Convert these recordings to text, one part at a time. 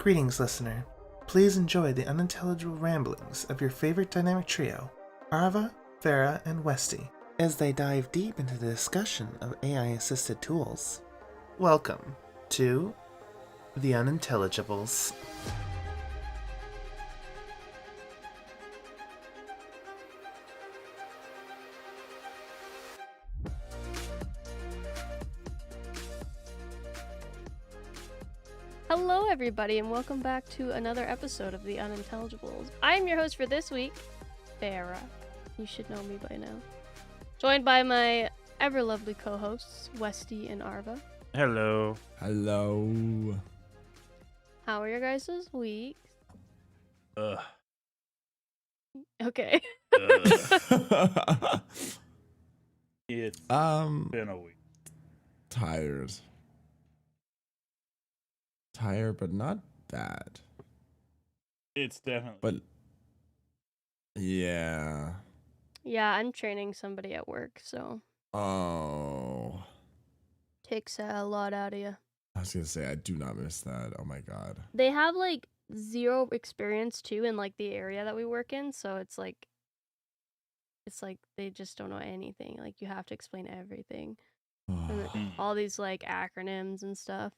Greetings, listener. Please enjoy the unintelligible ramblings of your favorite dynamic trio, Arva, Farah, and Westy, as they dive deep into the discussion of AI-assisted tools. Welcome to The Unintelligibles. Hello everybody and welcome back to another episode of The Unintelligibles. I'm your host for this week, Farah. You should know me by now. Joined by my ever lovely co-hosts, Westy and Arva. Hello. Hello. How are your guys' weeks? Ugh. Okay. It's been a week. Tired, but not bad. It's definitely. But yeah. Yeah, I'm training somebody at work, so Oh. takes a lot out of you. I was gonna say I do not miss that. Oh my god. They have like zero experience too in like the area that we work in, so it's like they just don't know anything. Like you have to explain everything. And all these like acronyms and stuff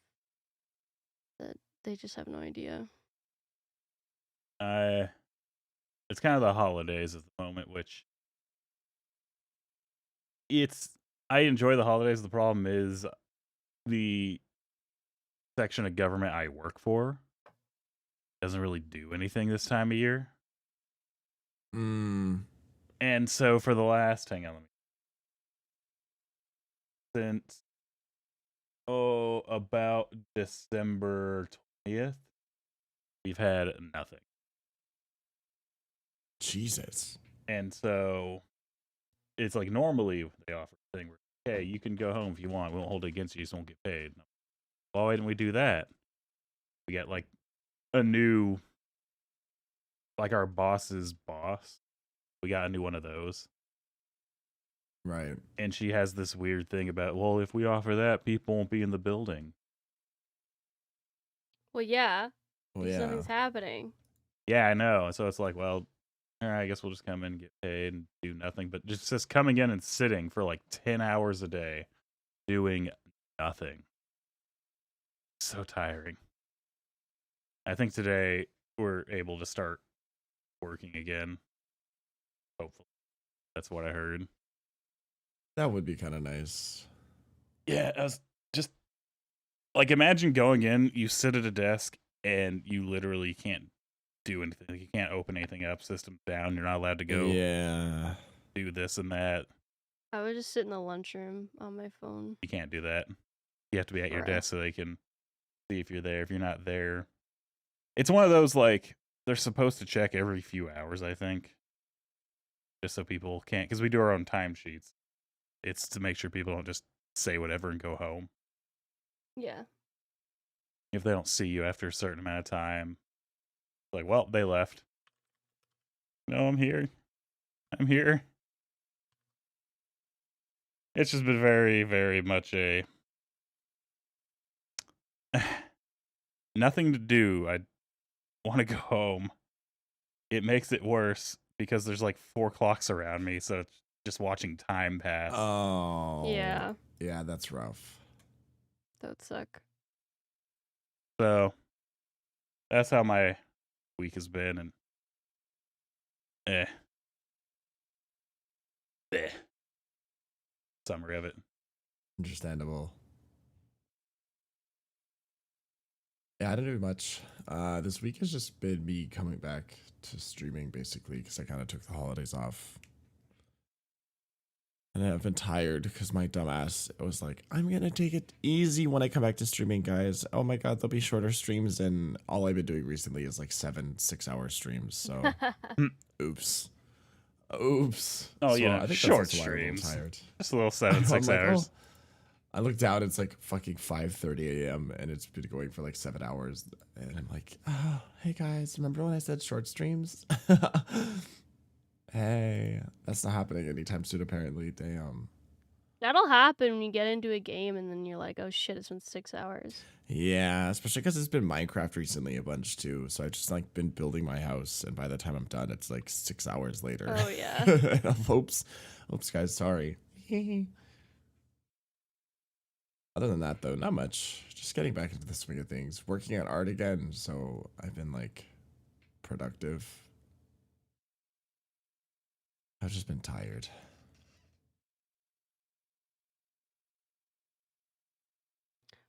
that they just have no idea. It's kind of the holidays at the moment, which I enjoy the holidays. The problem is the section of government I work for doesn't really do anything this time of year. And so for the last, since about December 20th, we've had nothing. Jesus. And so it's like normally they offer a thing where, hey, you can go home if you want. We won't hold it against you, so you won't get paid. Well, why didn't we do that? We got like a new, like our boss's boss. We got a new one of those. Right. And she has this weird thing about, well, if we offer that, people won't be in the building. Well, yeah. Well, Because yeah. nothing's happening. Yeah, I know. So it's like, well, all right, I guess we'll just come in and get paid and do nothing. But just coming in and sitting for like 10 hours a day doing nothing. So tiring. I think today we're able to start working again. Hopefully. That's what I heard. That would be kind of nice. Yeah, I was just like, imagine going in, you sit at a desk and you literally can't do anything. Like, you can't open anything up, system's down, you're not allowed to go do this and that. I would just sit in the lunchroom on my phone. You can't do that. You have to be at your desk so they can see if you're there. If you're not there, it's one of those, like, they're supposed to check every few hours, I think, just so people can't, because we do our own timesheets. It's to make sure people don't just say whatever and go home. Yeah. If they don't see you after a certain amount of time, like, well, they left. No, I'm here. I'm here. It's just been very, very much a nothing to do. I want to go home. It makes it worse because there's like 4 clocks around me, so it's just watching time pass. Oh. Yeah. Yeah, that's rough. That would suck. So that's how my week has been, and summary of it. Understandable. Yeah, I didn't do much. This week has just been me coming back to streaming, basically, because I kind of took the holidays off. And I've been tired because my dumbass was like, I'm going to take it easy when I come back to streaming, guys. Oh my god, there'll be shorter streams. And all I've been doing recently is like 7 6-hour streams. So, oops. Oh, so yeah, I think short streams. Tired. Just a little 7 6 hours. I look down, it's like fucking 5:30 a.m. and it's been going for like 7 hours. And I'm like, oh, hey guys, remember when I said short streams? Hey, that's not happening anytime soon, apparently. Damn. That'll happen when you get into a game and then you're like, oh shit, it's been 6 hours. Yeah, especially because it's been Minecraft recently a bunch too. So I've just like been building my house, and by the time I'm done, it's like 6 hours later. Oh, yeah. Oops, guys, sorry. Other than that, though, not much. Just getting back into the swing of things. Working on art again, so I've been like productive. I've just been tired.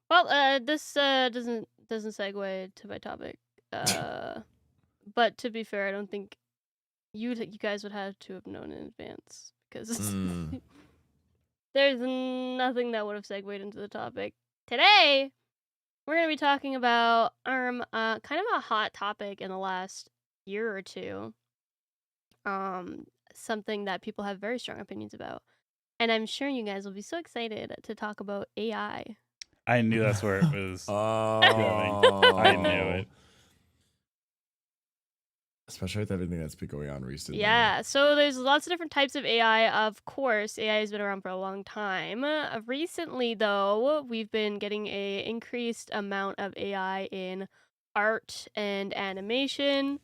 Well, this doesn't segue to my topic. But to be fair, I don't think you guys would have to have known in advance because there's nothing that would have segued into the topic. Today, we're gonna be talking about kind of a hot topic in the last year or two. Something that people have very strong opinions about, and I'm sure you guys will be so excited to talk about AI. I knew that's where it was Oh, going. I knew it. Especially with everything that's been going on recently. Yeah, so there's lots of different types of AI. Of course, AI has been around for a long time. Recently, though, we've been getting a increased amount of AI in art and animation.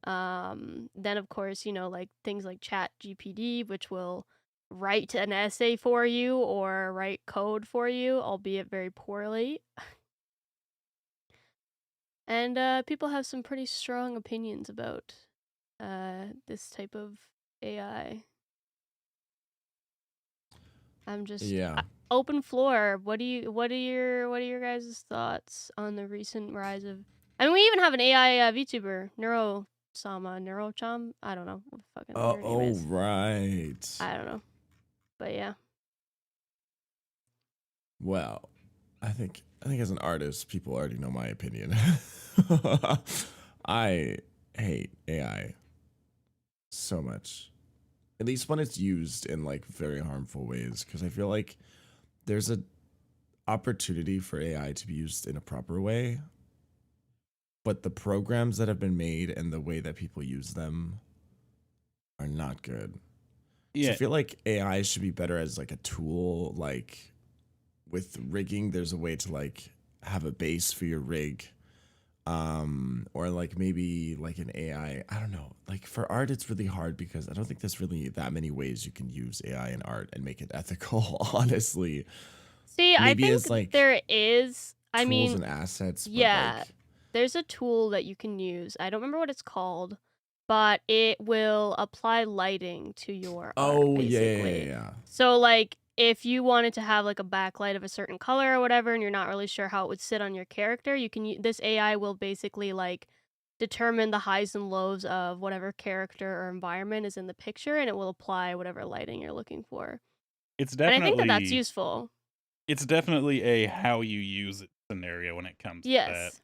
Then, of course, like things like Chat GPT, which will write an essay for you or write code for you, albeit very poorly. And people have some pretty strong opinions about this type of AI. I'm just open floor. What are your guys' thoughts on the recent rise of? I mean, we even have an AI VTuber, Neurocham. I don't know what fucking her name is. Right. I don't know, but yeah. Well, I think as an artist, people already know my opinion. I hate AI so much. At least when it's used in like very harmful ways, because I feel like there's a opportunity for AI to be used in a proper way, but the programs that have been made and the way that people use them are not good. Yeah. So I feel like AI should be better as like a tool. Like with rigging, there's a way to like have a base for your rig. Or like maybe like an AI, I don't know. Like for art, it's really hard because I don't think there's really that many ways you can use AI in art and make it ethical, honestly. See, Maybe I think it's like there is. I tools mean, and assets. yeah, But like, there's a tool that you can use. I don't remember what it's called, but it will apply lighting to your art, basically. yeah. So, like, if you wanted to have like a backlight of a certain color or whatever, and you're not really sure how it would sit on your character, you can. This AI will basically like determine the highs and lows of whatever character or environment is in the picture, and it will apply whatever lighting you're looking for. It's And I think definitely that that's useful. It's definitely a how you use it scenario when it comes to that. Yes.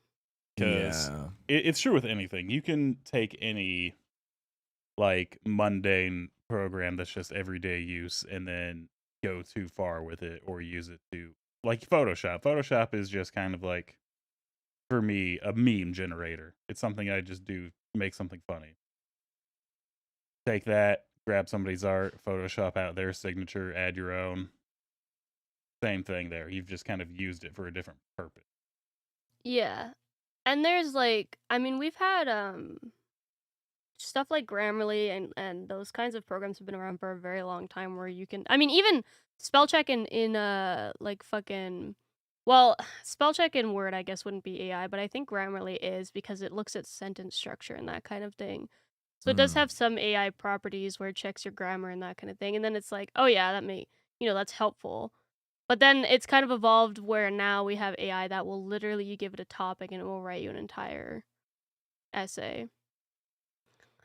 Because it's true with anything. You can take any like mundane program that's just everyday use and then go too far with it or use it to like Photoshop. Photoshop is just kind of like, for me, a meme generator. It's something I just do to make something funny. Take that, grab somebody's art, Photoshop out their signature, add your own. Same thing there. You've just kind of used it for a different purpose. Yeah. And there's like, I mean, we've had stuff like Grammarly and those kinds of programs have been around for a very long time where you can, I mean, even spell check in like fucking, well, spell check in Word I guess wouldn't be AI, but I think Grammarly is because it looks at sentence structure and that kind of thing. So it does have some AI properties where it checks your grammar and that kind of thing, and then it's like, oh yeah, that's helpful. But then it's kind of evolved where now we have AI that will literally, you give it a topic and it will write you an entire essay.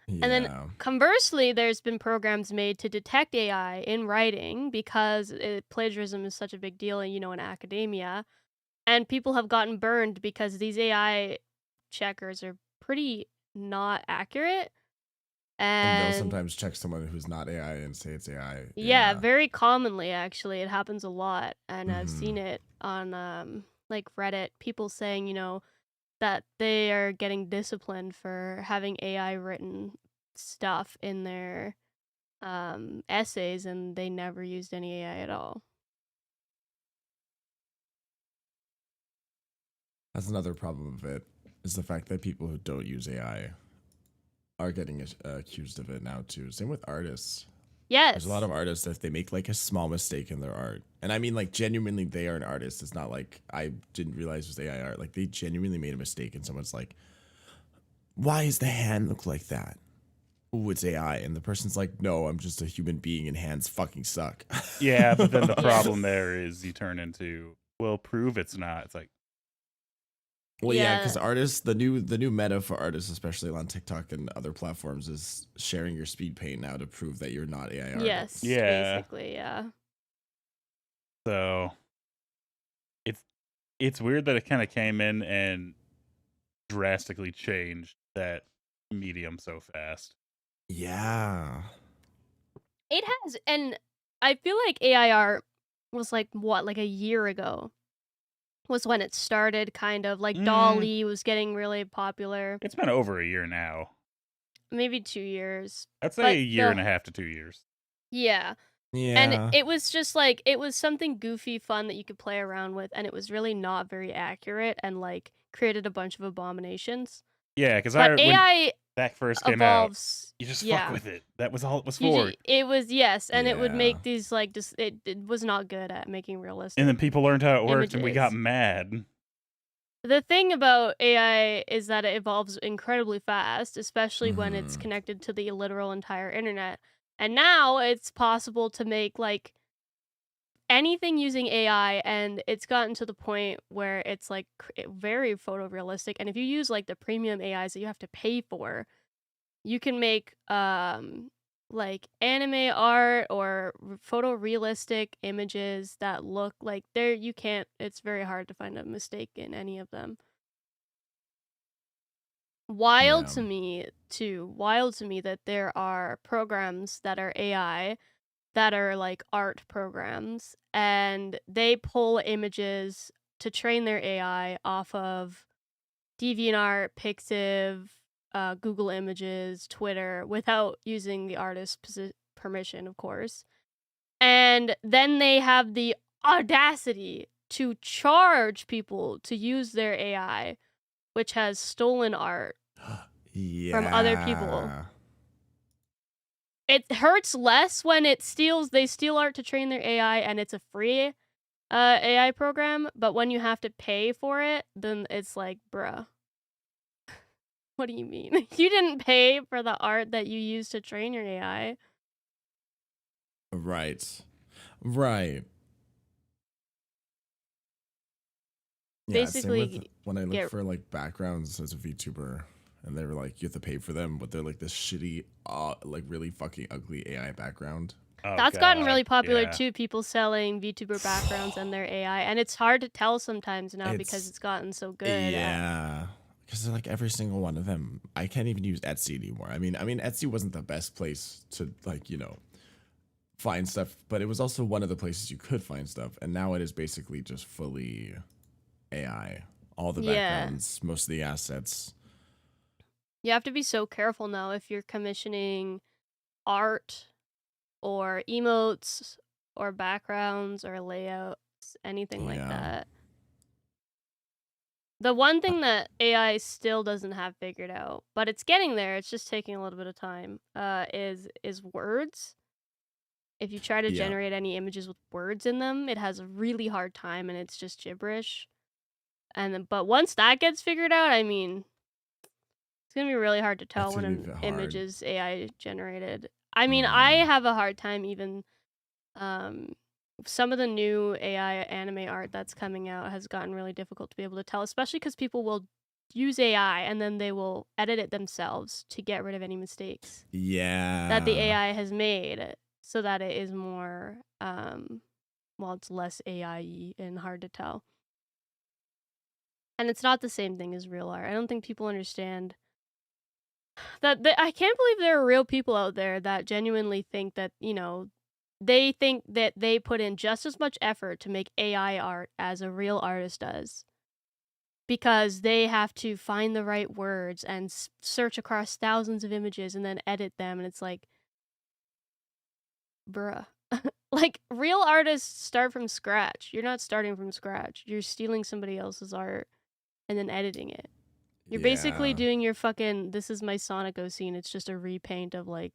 Yeah. And then conversely, there's been programs made to detect AI in writing because plagiarism is such a big deal, in academia. And people have gotten burned because these AI checkers are pretty not accurate. And they'll sometimes check someone who's not AI and say it's AI. Yeah, very commonly, actually. It happens a lot. And I've seen it on like Reddit, people saying, that they are getting disciplined for having AI written stuff in their essays, and they never used any AI at all. That's another problem of it, is the fact that people who don't use AI are getting accused of it now too. Same with artists. Yes. There's a lot of artists that if they make like a small mistake in their art, and I mean like genuinely they are an artist. It's not like I didn't realize it was AI art. Like they genuinely made a mistake and someone's like, why does the hand look like that? Ooh, it's AI. And the person's like, no, I'm just a human being and hands fucking suck. Yeah, but then the problem there is you turn into, well, prove it's not. It's like, Well, yeah, Yeah. because artists, the new meta for artists, especially on TikTok and other platforms, is sharing your speed paint now to prove that you're not AI art. Yes. Yeah. Basically, yeah. so it's weird that it kind of came in and drastically changed that medium so fast. Yeah. It has, and I feel like AI art was like what, like a year ago was when it started, kind of like Dolly was getting really popular. It's been over a year now. Maybe 2 years. I'd say But a year the- and a half to 2 years. Yeah. Yeah. And it was just like, it was something goofy, fun that you could play around with, and it was really not very accurate and like created a bunch of abominations. Yeah, because But when AI that first came out, evolves. you just yeah. fuck with it. That was all it was You for. ju- it was, yes, and it would Yeah. make these like just it was not good at making realistic. And then people learned how it worked, and we got images. mad. The thing about AI is that it evolves incredibly fast, especially when it's Mhm. connected to the literal entire internet. And now it's possible to make like anything using AI, and it's gotten to the point where it's like very photorealistic. And if you use like the premium AIs that you have to pay for, you can make like anime art or photorealistic images that look like it's very hard to find a mistake in any of them. Wild Yeah. to me that there are programs that are AI that are like art programs, and they pull images to train their AI off of DeviantArt, Pixiv, Google Images, Twitter, without using the artist's permission, of course. And then they have the audacity to charge people to use their AI, which has stolen art Yeah. from other people. It hurts less when they steal art to train their AI and it's a free AI program, but when you have to pay for it, then it's like, bruh. What do you mean? You didn't pay for the art that you used to train your AI. Right. Right. Yeah, same with Basically, when I look get- for like backgrounds as a VTuber and they were like, you have to pay for them, but they're like this shitty, like really fucking ugly AI background. Oh, That's gotten God, really popular yeah. too, people selling VTuber backgrounds and their AI, and it's hard to tell sometimes now because It's- it's gotten so good. at- Yeah. Because like every single one of them, I can't even use Etsy anymore. I mean, Etsy wasn't the best place to like, find stuff, but it was also one of the places you could find stuff. And now it is basically just fully AI. All the Yeah. backgrounds, most of the assets. You have to be so careful now if you're commissioning art or emotes or backgrounds or layouts, anything like Yeah. that. The one thing that AI still doesn't have figured out, but it's getting there, it's just taking a little bit of time, is words. If you try to Yeah. generate any images with words in them, it has a really hard time and it's just gibberish. But once that gets figured out, I mean, it's gonna be really hard to tell It's when gonna an be hard. image is AI generated. I mean, I have a hard time even. Some of the new AI anime art that's coming out has gotten really difficult to be able to tell, especially because people will use AI and then they will edit it themselves to get rid of any mistakes Yeah. that the AI has made, so that it is more, it's less AI-y and hard to tell. And it's not the same thing as real art. I don't think people understand that. I can't believe there are real people out there that genuinely think that, they think that they put in just as much effort to make AI art as a real artist does. Because they have to find the right words and search across thousands of images and then edit them. And it's like, bruh. Like, real artists start from scratch. You're not starting from scratch. You're stealing somebody else's art and then editing it. You're basically Yeah. doing your fucking "This is my Sonic scene." It's just a repaint of like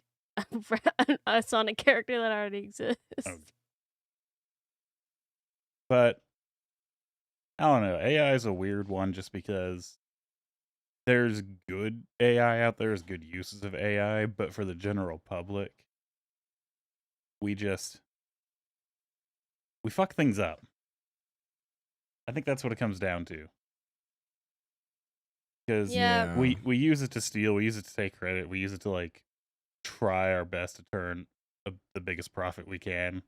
a Sonic character that already exists. Oh. But I don't know. AI is a weird one just because there's good AI out there, there's good uses of AI, but for the general public, we fuck things up. I think that's what it comes down to. Because Yeah. we use it to steal, we use it to take credit, we use it to like try our best to turn the biggest profit we can.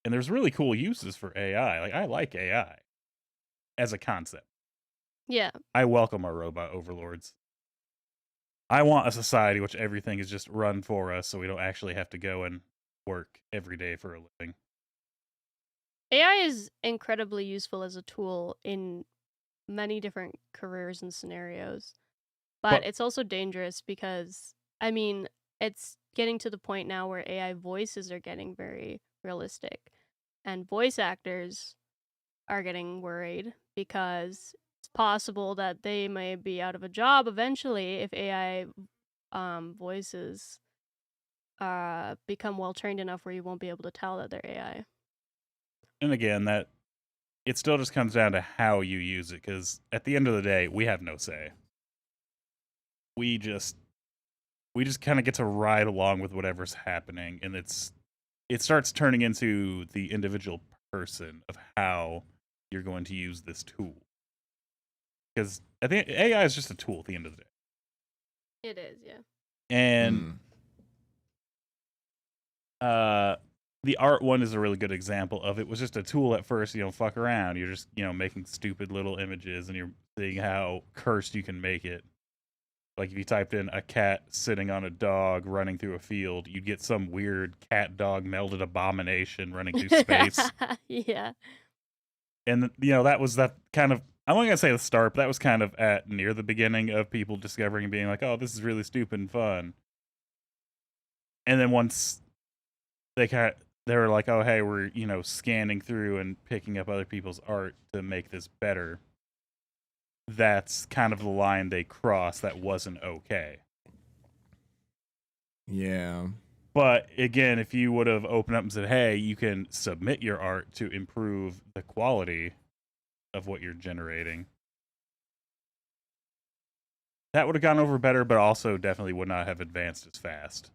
And there's really cool uses for AI. Like I like AI as a concept. Yeah. I welcome our robot overlords. I want a society which everything is just run for us so we don't actually have to go and work every day for a living. AI is incredibly useful as a tool in many different careers and scenarios. But it's also dangerous because, I mean, it's getting to the point now where AI voices are getting very realistic. And voice actors are getting worried because it's possible that they may be out of a job eventually if AI voices become well trained enough where you won't be able to tell that they're AI. And again, that it still just comes down to how you use it, because at the end of the day, we have no say. We just kind of get to ride along with whatever's happening, and it starts turning into the individual person of how you're going to use this tool. Because I think AI is just a tool at the end of the day. It is, yeah. And the art one is a really good example of it. Was just a tool at first, fuck around. You're just, making stupid little images and you're seeing how cursed you can make it. Like if you typed in a cat sitting on a dog running through a field, you'd get some weird cat dog melded abomination running through space. Yeah. And that was that kind of, I'm not gonna say the start, but that was kind of at near the beginning of people discovering and being like, oh, this is really stupid and fun. And then once they were like, oh, hey, we're scanning through and picking up other people's art to make this better. That's kind of the line they crossed that wasn't okay. Yeah. But again, if you would have opened up and said, hey, you can submit your art to improve the quality of what you're generating, that would have gone over better, but also definitely would not have advanced as fast.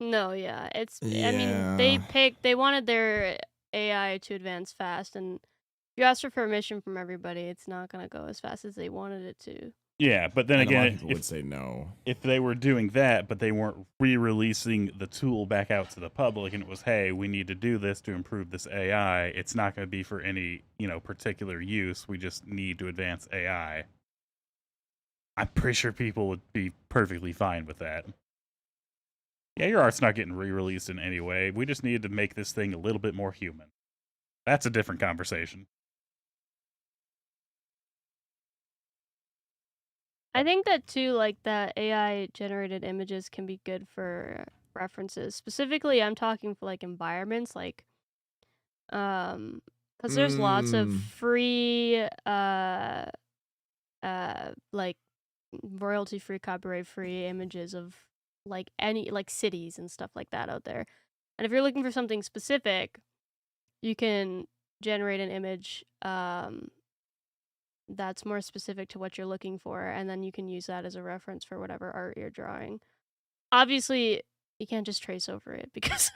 No, yeah. I mean, they wanted their AI to advance fast, and if you ask for permission from everybody, it's not going to go as fast as they wanted it to. Yeah, but then and again, a lot of people would say no. If they were doing that, but they weren't re-releasing the tool back out to the public, and it was, hey, we need to do this to improve this AI, it's not going to be for any, particular use. We just need to advance AI. I'm pretty sure people would be perfectly fine with that. Yeah, your art's not getting re-released in any way. We just needed to make this thing a little bit more human. That's a different conversation. I think that too, like that AI generated images can be good for references. Specifically, I'm talking for like environments, like because there's lots of free like royalty free, copyright free images of like any like cities and stuff like that out there. And if you're looking for something specific, you can generate an image that's more specific to what you're looking for, and then you can use that as a reference for whatever art you're drawing. Obviously, you can't just trace over it because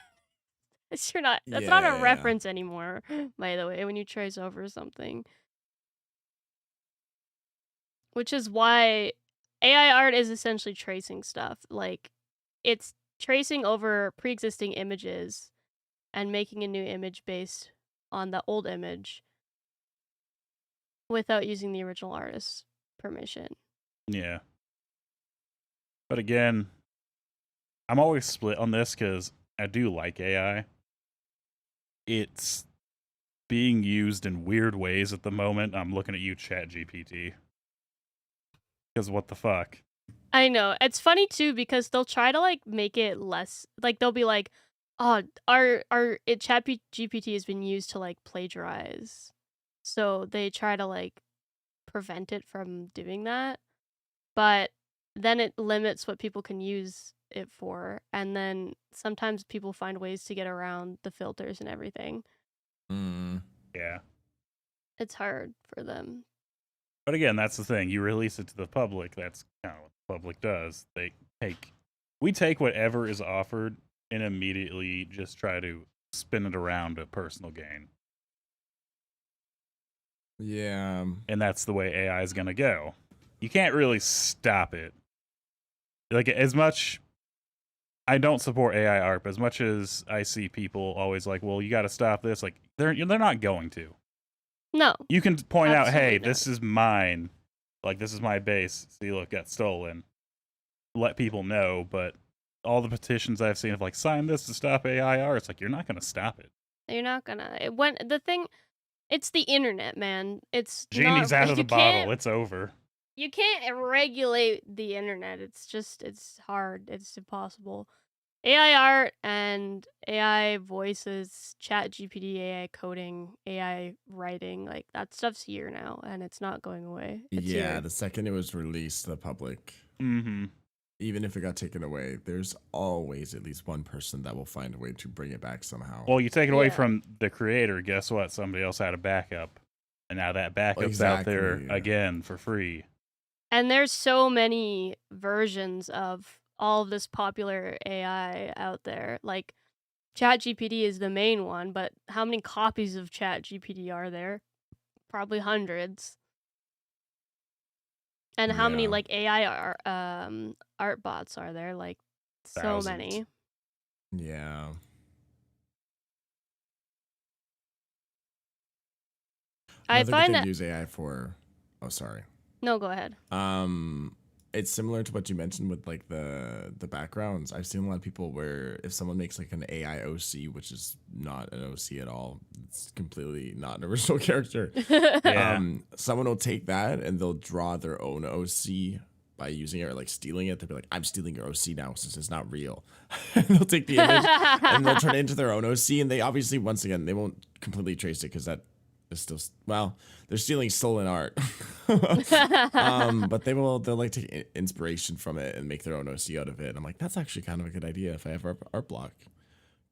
that's not a reference anymore, by the way, when you trace over something. Which is why AI art is essentially tracing stuff. Like, it's tracing over pre-existing images and making a new image based on the old image without using the original artist's permission. Yeah. But again, I'm always split on this because I do like AI. It's being used in weird ways at the moment. I'm looking at you, ChatGPT. Because what the fuck? I know. It's funny too because they'll try to like make it less like they'll be like, oh, ChatGPT has been used to like plagiarize. So they try to like prevent it from doing that, but then it limits what people can use it for, and then sometimes people find ways to get around the filters and everything. Yeah. It's hard for them. But again, that's the thing. You release it to the public. That's kind of what the public does. We take whatever is offered and immediately just try to spin it around to personal gain. Yeah. And that's the way AI is going to go. You can't really stop it. Like, as much, I don't support AI art, but as much as I see people always like, well, you got to stop this, like, they're not going to. No. You can point out, hey, Absolutely not. this is mine. Like, this is my base. See, look, got stolen. Let people know, but all the petitions I've seen of, like, sign this to stop AI art, it's like, you're not going to stop it. You're not gonna. It's the internet, man. It's Genie's not, out of the you can't- bottle. It's over. You can't regulate the internet. It's hard. It's impossible. AI art and AI voices, chat GPT, AI coding, AI writing, like that stuff's here now and it's not going away. It's Yeah, here. the second it was released to the public, Mm-hmm. even if it got taken away, there's always at least one person that will find a way to bring it back somehow. Well, you take it away Yeah. from the creator, guess what? Somebody else had a backup. And now that backup's out there Exactly. again for free. And there's so many versions of all of this popular AI out there. Like ChatGPT is the main one, but how many copies of ChatGPT are there? Probably hundreds. And how many Yeah. like AI art bots are there? Like so Thousands. many. Yeah. I Another good find thing that to use AI for. Oh, sorry. no, go ahead. It's similar to what you mentioned with like the backgrounds. I've seen a lot of people where if someone makes like an AI OC, which is not an OC at all, it's completely not an original character. Yeah. Someone will take that and they'll draw their own OC by using it or like stealing it. They'll be like, I'm stealing your OC now since it's not real. And they'll take the image and they'll turn it into their own OC. And they obviously, once again, they won't completely trace it because that is still, well, they're stealing stolen art. But they'll like take inspiration from it and make their own OC out of it. And I'm like, that's actually kind of a good idea if I have art block.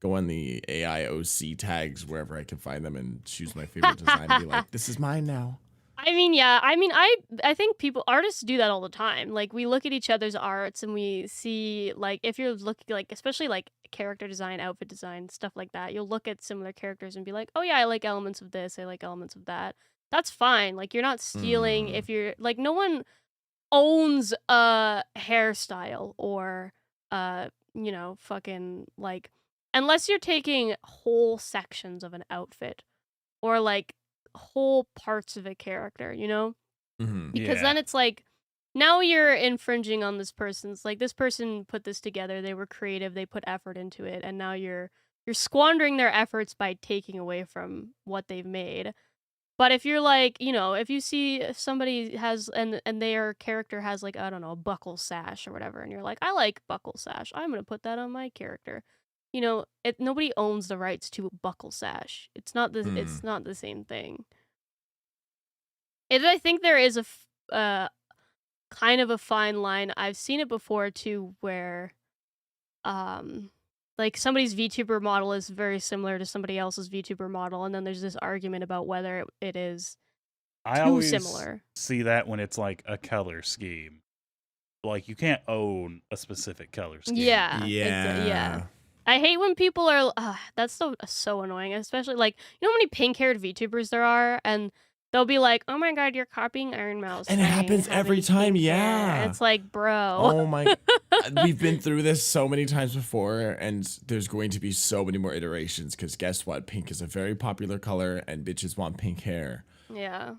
Go on the AI OC tags wherever I can find them and choose my favorite design and be like, this is mine now. I mean, yeah. I think artists do that all the time. Like we look at each other's arts and we see like if you're looking like especially like character design, outfit design, stuff like that, you'll look at similar characters and be like, "Oh yeah, I like elements of this, I like elements of that." That's fine. Like you're not stealing if you're like no one owns a hairstyle or fucking like unless you're taking whole sections of an outfit or like whole parts of a character, because then it's like now you're infringing on this person's like this person put this together, they were creative, they put effort into it, and now you're squandering their efforts by taking away from what they've made. But if you're like, if you see somebody has and their character has like, I don't know, a buckle sash or whatever, and you're like, I like buckle sash, I'm gonna put that on my character. Nobody owns the rights to a buckle sash. It's not the same thing. And I think there is kind of a fine line. I've seen it before too, where like somebody's VTuber model is very similar to somebody else's VTuber model, and then there's this argument about whether it is I too always similar. see that when it's like a color scheme. Like you can't own a specific color scheme. Yeah. Yeah. I hate when people are that's so annoying, especially like how many pink-haired VTubers there are, and they'll be like, "Oh my god, you're copying Iron Mouse." And it happens every time, yeah. And it's like, bro. Oh my, we've been through this so many times before, and there's going to be so many more iterations, because guess what? Pink is a very popular color, and bitches want pink hair. Yeah.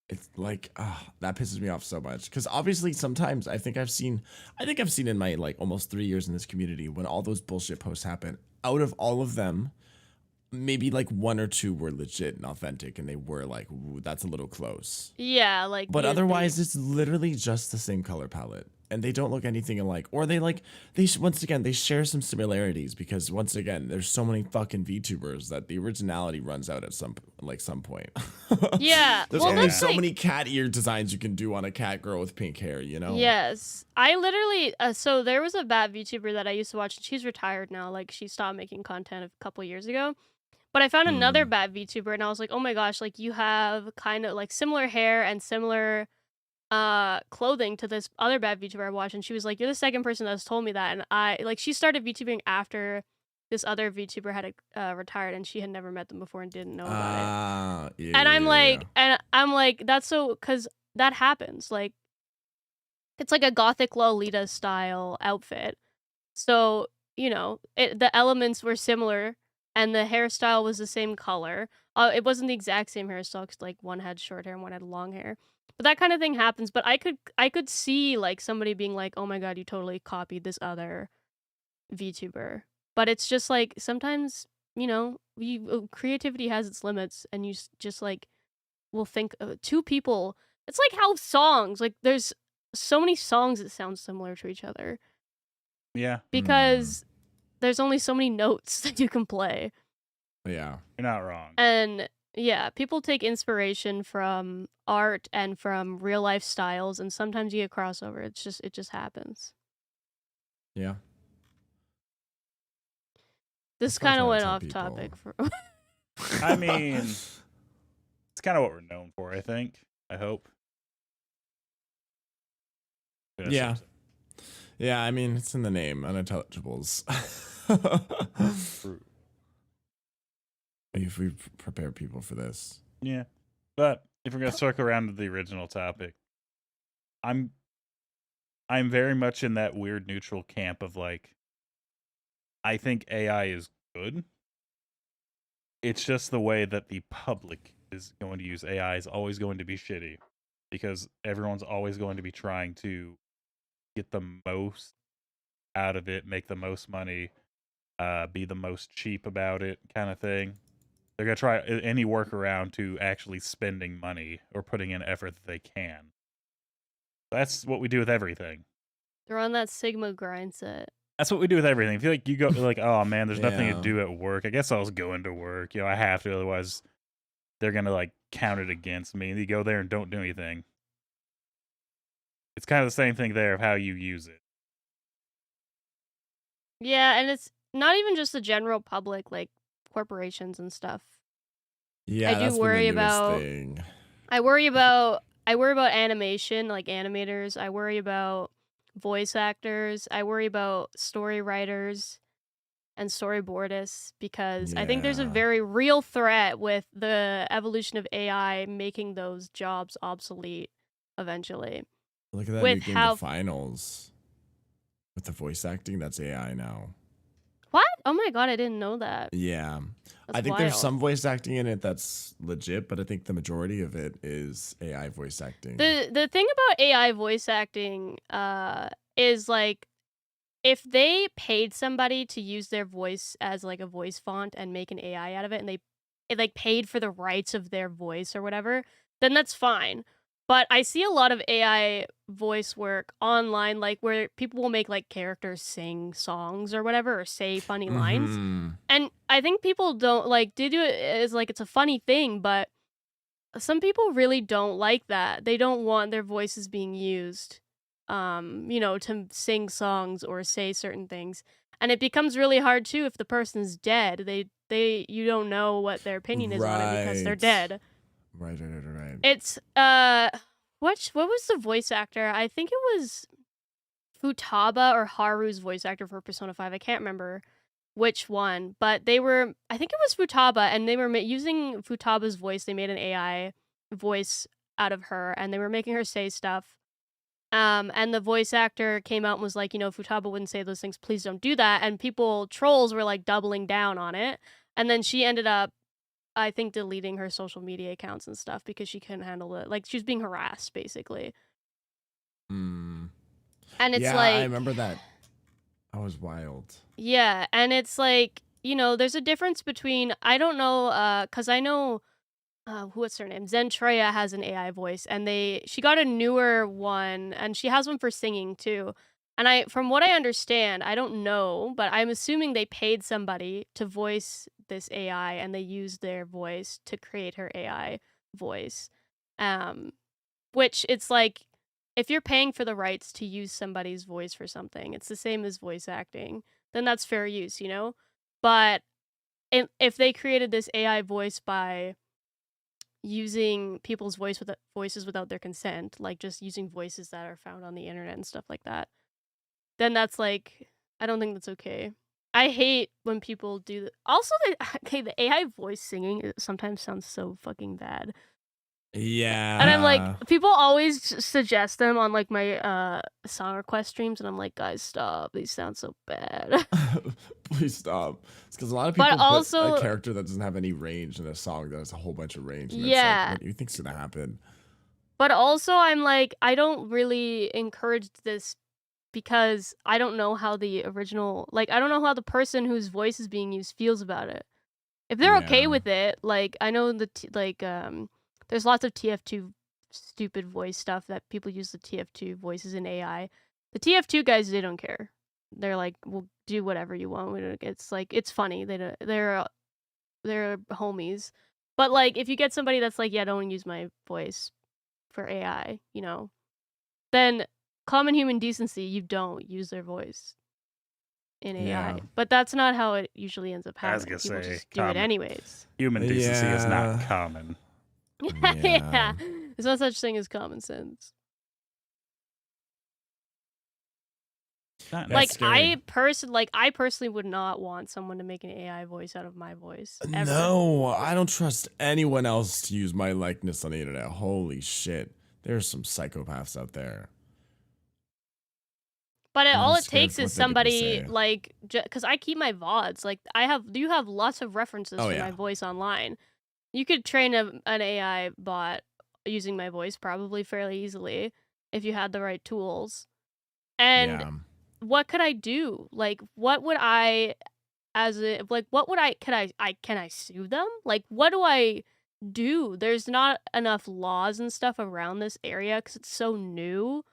It's like, that pisses me off so much. Because obviously sometimes I think I've seen in my like almost 3 years in this community, when all those bullshit posts happen, out of all of them, maybe like 1 or 2 were legit and authentic, and they were like, ooh, that's a little close. Yeah, like But otherwise, it's literally just the same color palette. and they don't look anything alike, or once again they share some similarities, because once again there's so many fucking VTubers that the originality runs out at some point. Yeah, There's well, only that's so like, many cat ear designs you can do on a cat girl with pink hair, you know? yes. I literally, so there was a Bat VTuber that I used to watch, and she's retired now. Like, she stopped making content a couple years ago. But I found another Mm. Bat VTuber, and I was like, oh my gosh, like, you have kind of like similar hair and similar clothing to this other Bat VTuber I watched. And she was like, you're the second person that's told me that. And she started VTubing after this other VTuber had retired, and she had never met them before and didn't know about it. Yeah, And I'm yeah, like, yeah. and I'm like, that's so, because that happens. Like, it's like a gothic Lolita style outfit. So, you know, the elements were similar and the hairstyle was the same color. It wasn't the exact same hairstyle because like one had short hair and one had long hair. But that kind of thing happens. But I could see like somebody being like, "Oh my god, you totally copied this other VTuber." But it's just like sometimes, you know, creativity has its limits, and you just like will think two people. It's like how songs, like there's so many songs that sound similar to each other Yeah, because there's only so many notes that you can play. Yeah. you're not wrong. And yeah, people take inspiration from art and from real life styles, and sometimes you get crossover. It just happens. Yeah. This That's what I kind of try to went tell off people. topic for I mean, it's kind of what we're known for, I think. I hope. Yeah. Yeah, I mean, it's in the name, Unintelligibles. True. If we prepare people for this. Yeah. But if we're gonna circle around to the original topic, I'm very much in that weird neutral camp of like, I think AI is good. It's just the way that the public is going to use AI is always going to be shitty, because everyone's always going to be trying to get the most out of it, make the most money, be the most cheap about it, kind of thing. They're gonna try any workaround to actually spending money or putting in effort that they can. That's what we do with everything. they're on that Sigma grind set. That's what we do with everything. I feel like you go like, oh man, there's nothing to Yeah. do at work. I guess I was going to work. You know, I have to, otherwise they're gonna like count it against me. And you go there and don't do anything. It's kind of the same thing there of how you use it. Yeah, and it's not even just the general public, like corporations and stuff. Yeah, I do that's been worry the newest about- thing. I worry about animation, like animators. I worry about voice actors. I worry about story writers and storyboardists, because I think there's a Yeah. very real threat with the evolution of AI making those jobs obsolete eventually. Look at that with new game, how- The Finals. With the voice acting, that's AI now. What? Oh my god, I didn't know that. Yeah. That's I think there's wild. some voice acting in it that's legit, but I think the majority of it is AI voice acting. The thing about AI voice acting is like, if they paid somebody to use their voice as like a voice font and make an AI out of it, and it like paid for the rights of their voice or whatever, then that's fine. But I see a lot of AI voice work online, like where people will make like characters sing songs or whatever, or say funny lines. Mhm. And I think people don't like, they do it as like it's a funny thing, but some people really don't like that. They don't want their voices being used, you know, to sing songs or say certain things. And it becomes really hard too if the person's dead. You don't know what their opinion is on it because they're Right. dead. Right. It's what was the voice actor? I think it was Futaba or Haru's voice actor for Persona 5. I can't remember which one, but I think it was Futaba, and they were using Futaba's voice. They made an AI voice out of her, and they were making her say stuff. And the voice actor came out and was like, you know, Futaba wouldn't say those things, please don't do that. And trolls were like doubling down on it. And then she ended up, I think, deleting her social media accounts and stuff because she couldn't handle it. Like, she was being harassed, basically. Mm. And it's yeah, like, I remember that. That was wild. yeah, and it's like, you know, there's a difference between, I don't know, because I know what's her name? Zentreya has an AI voice, and she got a newer one, and she has one for singing too. And from what I understand, I don't know, but I'm assuming they paid somebody to voice this AI, and they used their voice to create her AI voice. Which it's like, if you're paying for the rights to use somebody's voice for something, it's the same as voice acting. Then that's fair use, you know. But if they created this AI voice by using people's voices without their consent, like just using voices that are found on the internet and stuff like that, then that's like, I don't think that's okay. I hate when people do also the AI voice singing sometimes sounds so fucking bad. Yeah. And I'm like, people always suggest them on like my song request streams, and I'm like, guys, stop. These sound so bad. Please stop. It's because a lot of But people put also- a character that doesn't have any range in a song that has a whole bunch of range. And Yeah. It's like, what do you think's gonna happen? But also, I'm like, I don't really encourage this because I don't know how the original, like, I don't know how the person whose voice is being used feels about it. If they're okay Yeah. with it, like, I know there's lots of TF2 stupid voice stuff that people use the TF2 voices in AI. The TF2 guys, they don't care. They're like, we'll do whatever you want. It's like, it's funny. They're homies. But like, if you get somebody that's like, yeah, don't use my voice for AI, you know, then common human decency, you don't use their voice in AI. Yeah. But that's not how it usually ends up I was happening. gonna People say, just do it anyways. Human decency is not Yeah. common. Yeah. There's no such thing as common sense. Not Like scary. I personally would not want someone to make an AI voice out of my voice. Ever. No, I don't trust anyone else to use my likeness on the internet. Holy shit. There's some psychopaths out there. But I'm all it scared takes for is what they're gonna somebody say. like, because I keep my VODs. Like you have lots of references Oh, for yeah. my voice online. You could train an AI bot using my voice probably fairly easily if you had the right tools. And Yeah. what could I do? Like, what would I, can I sue them? Like, what do I do? There's not enough laws and stuff around this area because it's so new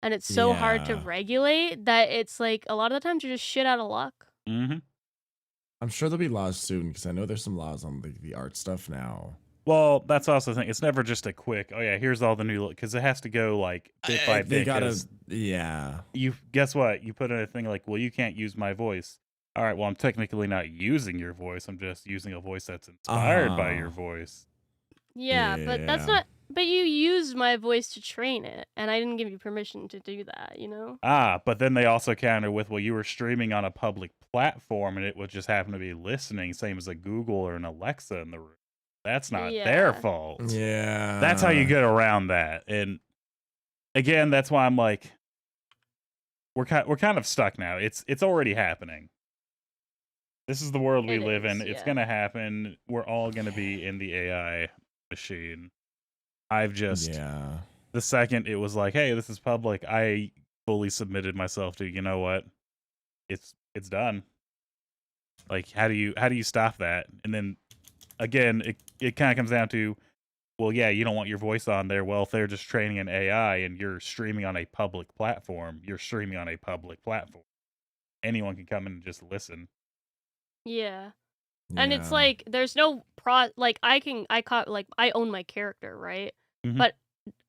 and it's so hard to Yeah. regulate that it's like a lot of the times you're just shit out of luck. Mm-hmm. I'm sure there'll be laws soon because I know there's some laws on the art stuff now. Well, that's also the thing. It's never just a quick, oh yeah, here's all the new, because it has to go like bit by They bit. gotta, 'cause yeah. you guess what? You put in a thing like, well, you can't use my voice. All right, well, I'm technically not using your voice. I'm just using a voice that's inspired by your voice. Yeah, but that's Yeah. not. But you used my voice to train it, and I didn't give you permission to do that. You know. But then they also counter with, well, you were streaming on a public platform, and it would just happen to be listening, same as a Google or an Alexa in the room. That's not their Yeah. fault. Yeah. That's how you get around that. And again, that's why I'm like, we're kind of stuck now. It's already happening. This is the world we It live is, in. It's yeah. gonna happen. We're all gonna be in the AI machine. I've just Yeah. the second it was like, hey, this is public, I fully submitted myself to, you know what? It's done. Like, how do you stop that? And then again, it kind of comes down to, well, yeah, you don't want your voice on there. Well, if they're just training an AI and you're streaming on a public platform, you're streaming on a public platform. Anyone can come in and just listen. Yeah. And it's Yeah. like there's no like I own my character, right? Mhm. But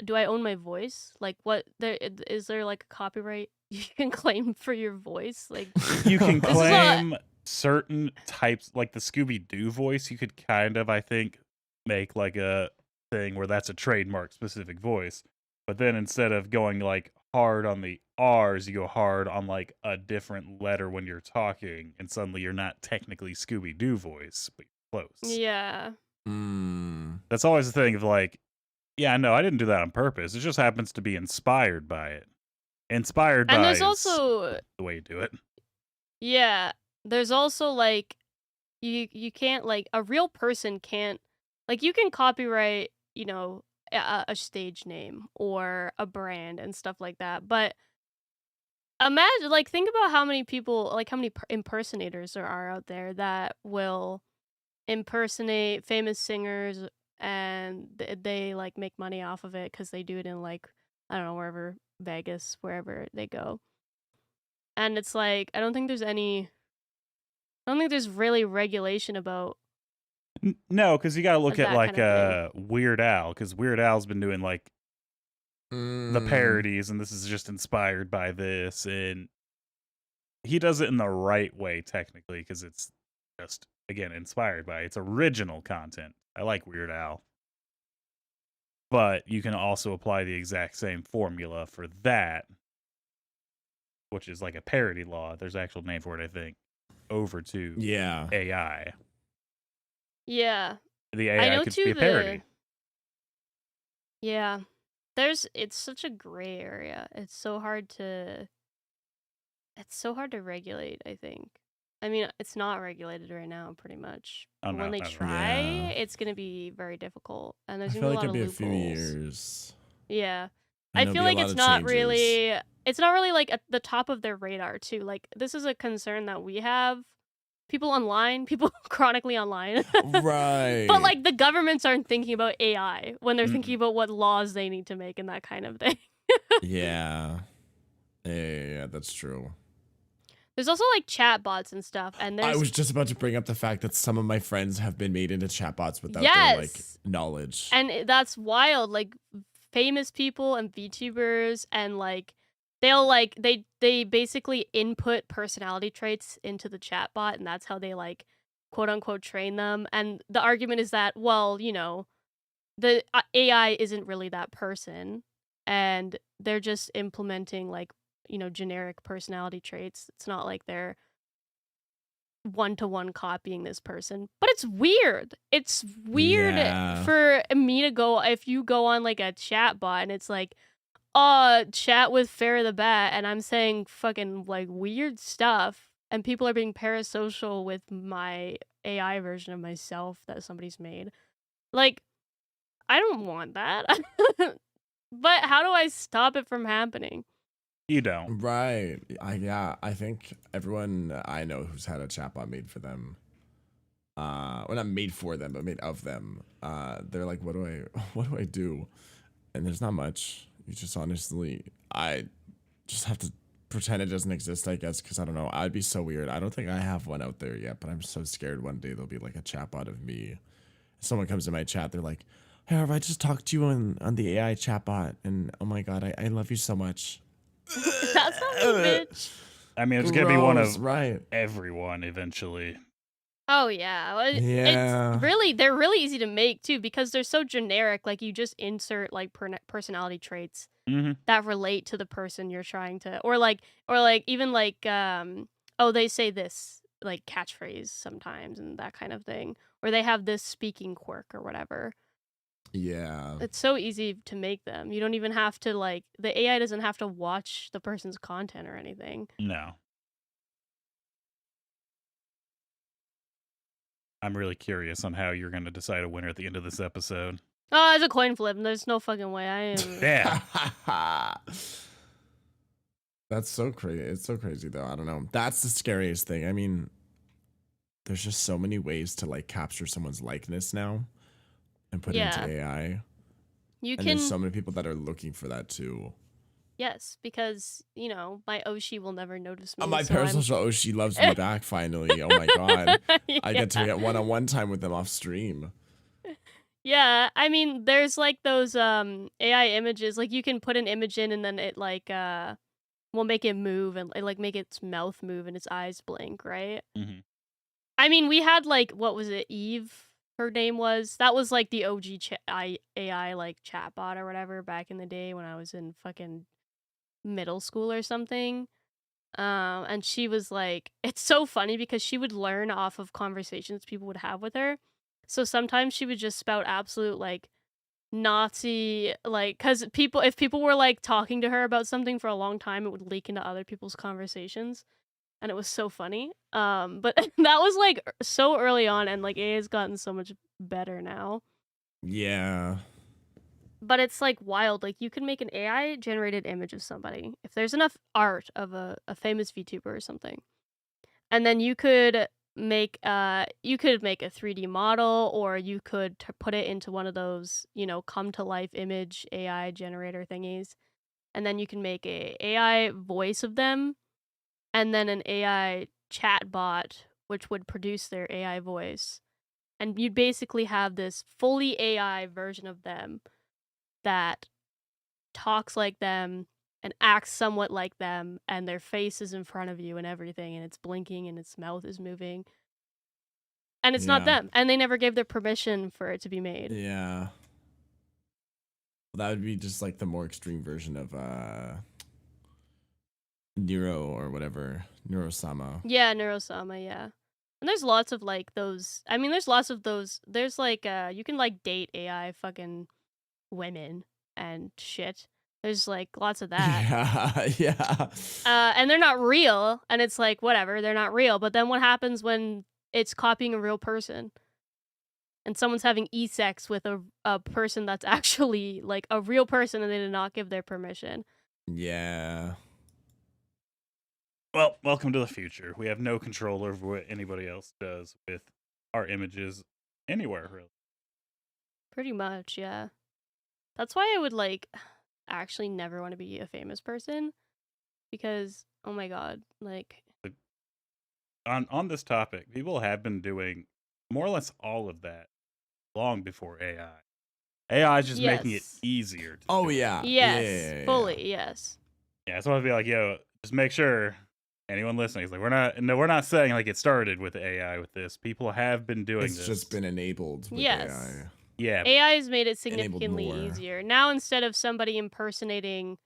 do I own my voice? Like what is there like a copyright you can claim for your voice? Like You can This is claim certain types, like the Scooby-Doo voice, you could kind of, I think, make like a thing where that's a trademark specific voice. But then instead of going like hard on the R's, you go hard on like a different letter when you're talking, and suddenly you're not technically Scooby-Doo voice, but you're close. yeah. That's always the thing of like, yeah, no, I didn't do that on purpose. It just happens to be inspired by it. Inspired by And there's is also the way you do it. yeah, there's also like you can't like a real person can't like you can copyright, you know, a stage name or a brand and stuff like that. But imagine like think about how many people like how many impersonators there are out there that will impersonate famous singers and they like make money off of it because they do it in like, I don't know, wherever, Vegas, wherever they go. And it's like, I don't think there's really regulation about No, because you got to look at that like kind of Weird Al, because Weird Al's been doing like the Mm, parodies, and this is just inspired by this, and he does it in the right way technically, because it's just again inspired by it's original content. I like Weird Al, but you can also apply the exact same formula for that, which is like a parody law. There's an actual name for it, I think, over to yeah. AI. Yeah. The I AI know could too be a parody. Yeah. It's such a gray area. It's so hard to regulate, I think. I mean, it's not regulated right now, pretty much. Oh, But when no, they not at all. try, Yeah. it's gonna be very difficult, and I there's gonna feel be a like lot it'd of be a few loopholes. years. Yeah. And I there'll feel be a like lot it's of not changes. really like at the top of their radar too. Like this is a concern that we have. People online, people chronically online. Right. But like the governments aren't thinking about AI when they're Mm-mm. thinking about what laws they need to make and that kind of thing. Yeah. Yeah, that's true. There's also like chat bots and stuff, and I there's was just about to bring up the fact that some of my friends have been made into chatbots without their like yes, knowledge. and that's wild. Like famous people and VTubers and like they'll like they basically input personality traits into the chatbot, and that's how they like quote unquote train them. And the argument is that, well, you know, the AI isn't really that person, and they're just implementing like, you know, generic personality traits. It's not like they're one-to-one copying this person. But it's weird. It's weird Yeah. for me to go, if you go on like a chat bot and it's like, chat with Farrah the Bat, and I'm saying fucking like weird stuff, and people are being parasocial with my AI version of myself that somebody's made. Like, I don't want that. But how do I stop it from happening? You don't. Right. I think everyone I know who's had a chatbot made for them, well, not made for them, but made of them, they're like, what do I do? And there's not much. You just honestly, I just have to pretend it doesn't exist, I guess, because I don't know. I'd be so weird. I don't think I have one out there yet, but I'm so scared one day there'll be like a chatbot of me. Someone comes in my chat, they're like, hey, Harv, I just talked to you on the AI chatbot, and oh my god, I love you so much. That's not me, bitch. I mean, it's gonna be one Gross, of right. everyone eventually. Oh yeah. Well, Yeah. It's really, they're really easy to make too because they're so generic. Like you just insert like personality traits Mm-hmm. that relate to the person you're trying to, or like even like oh, they say this like catchphrase sometimes and that kind of thing, or they have this speaking quirk or whatever. Yeah. It's so easy to make them. You don't even have to like, the AI doesn't have to watch the person's content or anything. No. I'm really curious on how you're going to decide a winner at the end of this episode. Oh, it's a coin flip. There's no fucking way. I am. Yeah. That's so crazy. It's so crazy though. I don't know. That's the scariest thing. I mean, there's just so many ways to like capture someone's likeness now and put it Yeah. into AI. You And can. there's so many people that are looking for that too. Yes, because, you know, my Oshi will never notice me. My so I'm- parasocial, oh, she loves me back finally. Oh my god. I get to Yeah. get one-on-one time with them off stream. Yeah, I mean, there's like those AI images. Like you can put an image in and then it like will make it move and like make its mouth move and its eyes blink, right? Mhm. I mean, we had like, what was it, Eve? Her name was. That was like the OG AI like chatbot or whatever back in the day when I was in fucking middle school or something. And she was like, it's so funny because she would learn off of conversations people would have with her. So sometimes she would just spout absolute like Nazi, like, because if people were like talking to her about something for a long time, it would leak into other people's conversations, and it was so funny. But that was like so early on, and like AI has gotten so much better now. Yeah. But it's like wild. Like you can make an AI generated image of somebody if there's enough art of a famous VTuber or something, and then you could make you could make a 3D model, or you could put it into one of those, come to life image AI generator thingies, and then you can make a AI voice of them, and then an AI chat bot which would produce their AI voice. And you'd basically have this fully AI version of them that talks like them and acts somewhat like them, and their face is in front of you and everything, and it's blinking and its mouth is moving. And it's not Yeah. them, and they never gave their permission for it to be made. Yeah. That would be just like the more extreme version of Nero or whatever. Neurosama. Yeah, Neurosama, yeah. And there's lots of like those. I mean, there's lots of those. There's like you can like date AI fucking women and shit. There's like lots of that. Yeah. And they're not real, and it's like whatever, they're not real. But then what happens when it's copying a real person? And someone's having e-sex with a person that's actually like a real person, and they did not give their permission. Yeah. Well, welcome to the future. We have no control over what anybody else does with our images anywhere, really. Pretty much, yeah. That's why I would like actually never want to be a famous person, because oh my god, like On this topic, people have been doing more or less all of that long before AI. AI is just making it yes. easier. To Oh do it. Yes, yeah. Yeah. fully, yes. Yeah, so I'd be like, yo, just make sure anyone listening is like, we're not saying like it started with AI with this. People have been doing It's this. just been enabled with Yes. AI. Yeah. AI has made it Enabled significantly more. easier. Now instead of somebody impersonating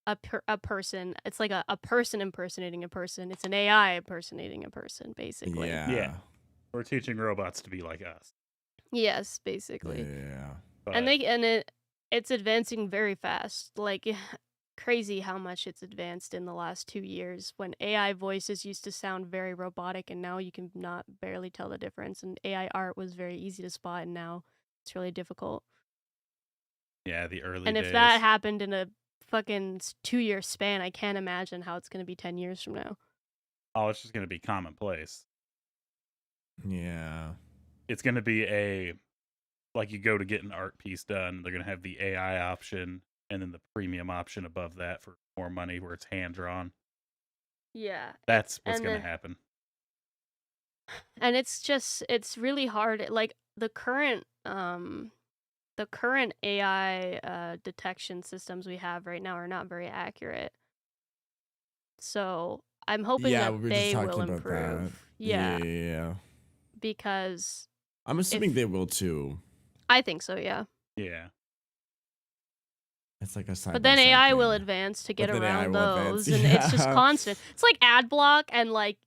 a person, it's like a person impersonating a person. It's an AI impersonating a person, basically. Yeah. We're teaching robots to be like us. Yes, basically. Yeah. But It's advancing very fast. Like crazy how much it's advanced in the last 2 years, when AI voices used to sound very robotic, and now you can not barely tell the difference, and AI art was very easy to spot, and now it's really difficult. yeah, the early And days. if that happened in a fucking 2-year span, I can't imagine how it's going to be 10 years from now. Oh, it's just going to be commonplace. Yeah. It's going to be like you go to get an art piece done, they're going to have the AI option and then the premium option above that for more money where it's hand drawn. Yeah. That's what's going to happen. And it's really hard. Like the current AI detection systems we have right now are not very accurate. So I'm hoping Yeah, that we were they just talking will about improve. that. Yeah, Yeah. because I'm assuming they will too. I think so. Yeah. Yeah. It's like a side. But then by side AI will thing. advance to get But then AI around will advance, those, and it's just yeah. constant. It's like ad block and like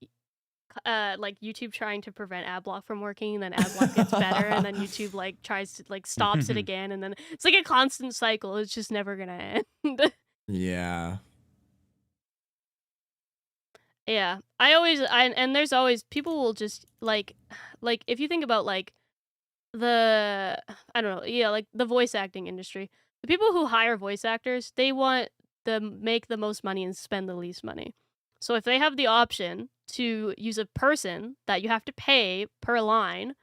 YouTube trying to prevent ad block from working, and then ad block gets better, and then YouTube like tries to like stops it again, and then it's like a constant cycle. It's just never gonna end. Yeah. Yeah, and there's always people will just like if you think about like the I don't know, yeah, like the voice acting industry, the people who hire voice actors, they want to make the most money and spend the least money. So if they have the option to use a person that you have to pay per line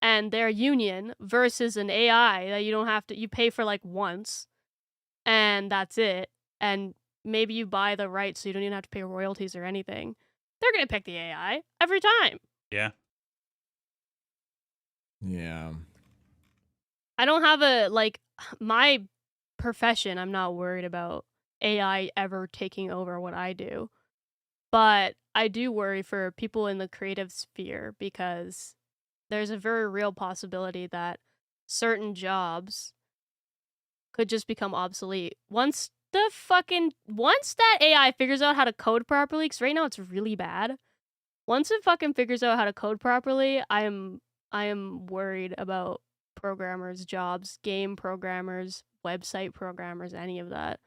and their union versus an AI that you don't have to, you pay for like once and that's it, and maybe you buy the rights so you don't even have to pay royalties or anything, they're gonna pick the AI every time. Yeah. Yeah. I don't have my profession, I'm not worried about AI ever taking over what I do. But I do worry for people in the creative sphere, because there's a very real possibility that certain jobs could just become obsolete once that AI figures out how to code properly, because right now it's really bad. Once it fucking figures out how to code properly, I am worried about programmers' jobs, game programmers, website programmers, any of that.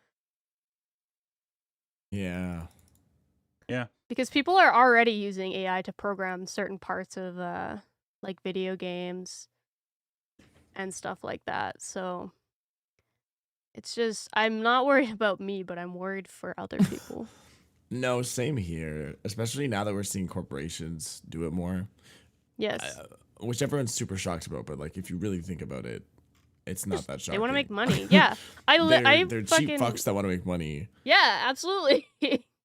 Yeah. Yeah. Because people are already using AI to program certain parts of like video games and stuff like that. So it's just, I'm not worried about me, but I'm worried for other people. No, same here. Especially now that we're seeing corporations do it more, Yes. which everyone's super shocked about. But like, if you really think about it, it's not that They want to make shocking. money. Yeah. They're cheap fucking fucks that want to make money. Yeah, absolutely.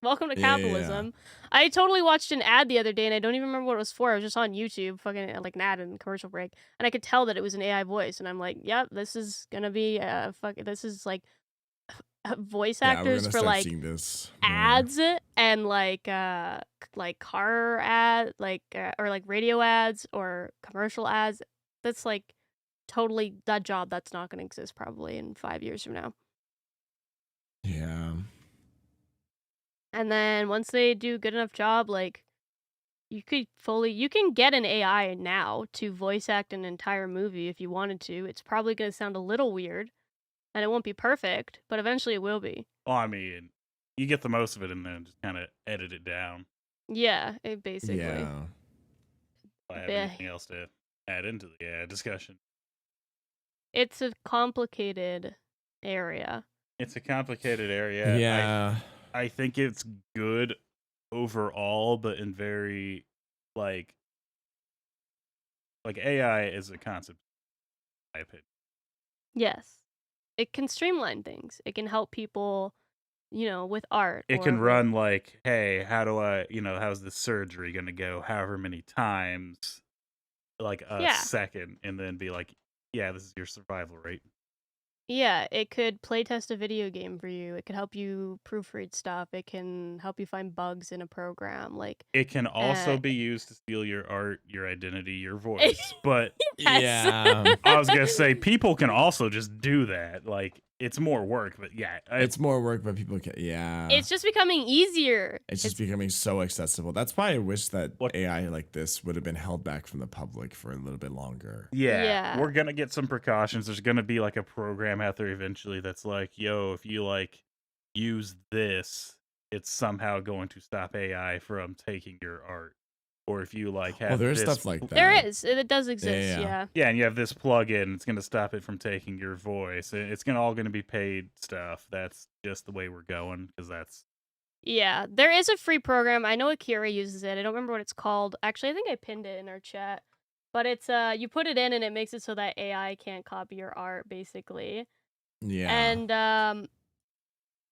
Welcome to Yeah, yeah, yeah. capitalism. I totally watched an ad the other day and I don't even remember what it was for. I was just on YouTube, fucking like an ad in commercial break, and I could tell that it was an AI voice, and I'm like, yep, this is gonna be this is like voice Yeah, we're actors gonna for start like seeing this more. ads and like car ad or like radio ads or commercial ads. That's like totally that job that's not gonna exist probably in 5 years from now. Yeah. And then once they do a good enough job, like you can get an AI now to voice act an entire movie if you wanted to. It's probably going to sound a little weird and it won't be perfect, but eventually it will be. Well, I mean, you get the most of it and then just kind of edit it down. Yeah, basically. Yeah. If I have Yeah. anything else to add into the discussion. It's a complicated area. It's a complicated area. Yeah. I think it's good overall, but in very like AI is a concept, in my opinion. Yes. It can streamline things. It can help people, with art. It or can with- run like, hey, how do I, how's this surgery gonna go? However many times, like a Yeah. second, and then be like, yeah, this is your survival rate. Yeah, it could playtest a video game for you. It could help you proofread stuff. It can help you find bugs in a program. Like It can also Uh, be used to steal your art, your identity, your voice. But Yes. Yeah. I was gonna say people can also just do that. Like it's more work, but yeah, It's more work, but people can. Yeah. It's just becoming easier. It's just becoming so accessible. That's why I wish that What- AI like this would have been held back from the public for a little bit longer. Yeah. we're gonna get some precautions. There's gonna be like a program out there eventually that's like, yo, if you like use this, it's somehow going to stop AI from taking your art. Or if you like have There's this stuff like that. There is. It does exist. yeah. Yeah. and you have this plugin, it's going to stop it from taking your voice. It's all going to be paid stuff. That's just the way we're going because that's Yeah. There is a free program. I know Akira uses it. I don't remember what it's called. Actually, I think I pinned it in our chat. But it's you put it in and it makes it so that AI can't copy your art basically. Yeah.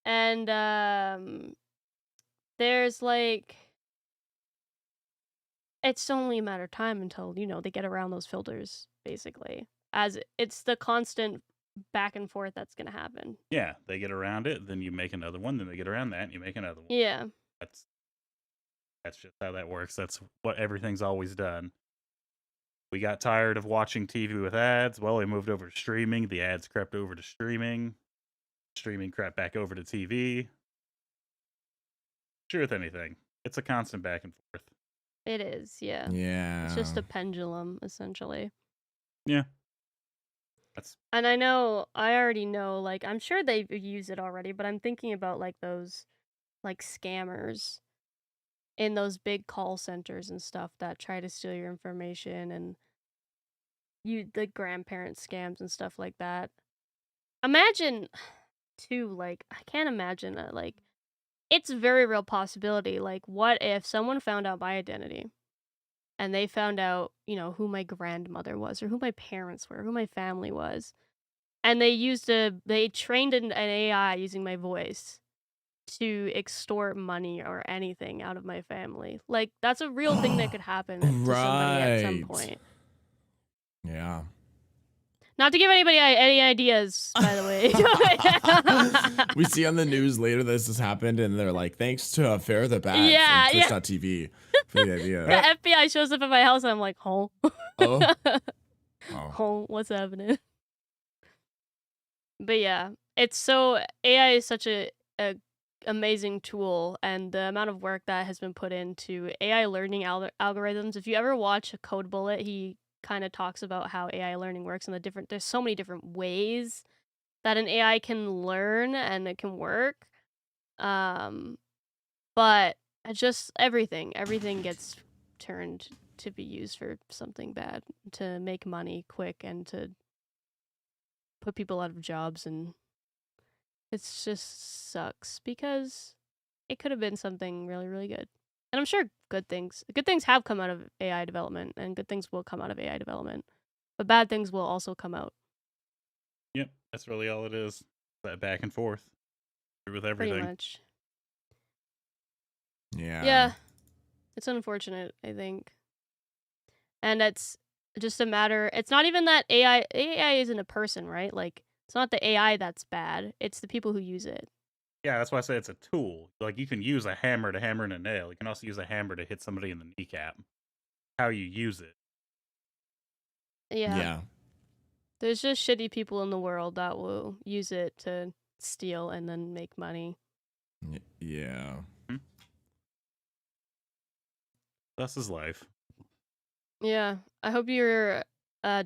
And there's like it's only a matter of time until, they get around those filters, basically. As it's the constant back and forth that's going to happen. yeah, they get around it, then you make another one, then they get around that and you make another one. Yeah. That's just how that works. That's what everything's always done. We got tired of watching TV with ads. Well, we moved over to streaming. The ads crept over to streaming. Streaming crept back over to TV. Sure with anything. It's a constant back and forth. It is, yeah. Yeah. It's just a pendulum, essentially. Yeah. And I already know, like, I'm sure they use it already, but I'm thinking about, like, those, like, scammers in those big call centers and stuff that try to steal your information and the grandparent scams and stuff like that. Imagine, too, like, I can't imagine that, like, it's a very real possibility. Like, what if someone found out my identity and they found out, who my grandmother was or who my parents were, who my family was, and they trained an AI using my voice to extort money or anything out of my family. Like, that's a real thing that could happen to somebody at some Right. point. Yeah. Not to give anybody any ideas, by the way. We see on the news later this has happened, and they're like, "Thanks to Fair the Bat Yeah, from yeah. Twitch.tv for the idea." The FBI shows up at my house and I'm like, oh. Oh. Oh, what's happening? But yeah, AI is such a amazing tool, and the amount of work that has been put into AI learning algorithms. If you ever watch a Code Bullet, he kind of talks about how AI learning works and there's so many different ways that an AI can learn and it can work. But just everything gets turned to be used for something bad, to make money quick and to put people out of jobs, and it just sucks because it could have been something really, really good. And I'm sure good things have come out of AI development, and good things will come out of AI development. But bad things will also come out. Yep, that's really all it is. That back and forth with everything. Pretty much. Yeah. Yeah. It's unfortunate, I think. And it's just a matter, it's not even that AI isn't a person, right? Like, it's not the AI that's bad, it's the people who use it. Yeah, that's why I say it's a tool. Like, you can use a hammer to hammer in a nail. You can also use a hammer to hit somebody in the kneecap. How you use it. Yeah. There's just shitty people in the world that will use it to steal and then make money. Yeah. Thus is life. Yeah. I hope you're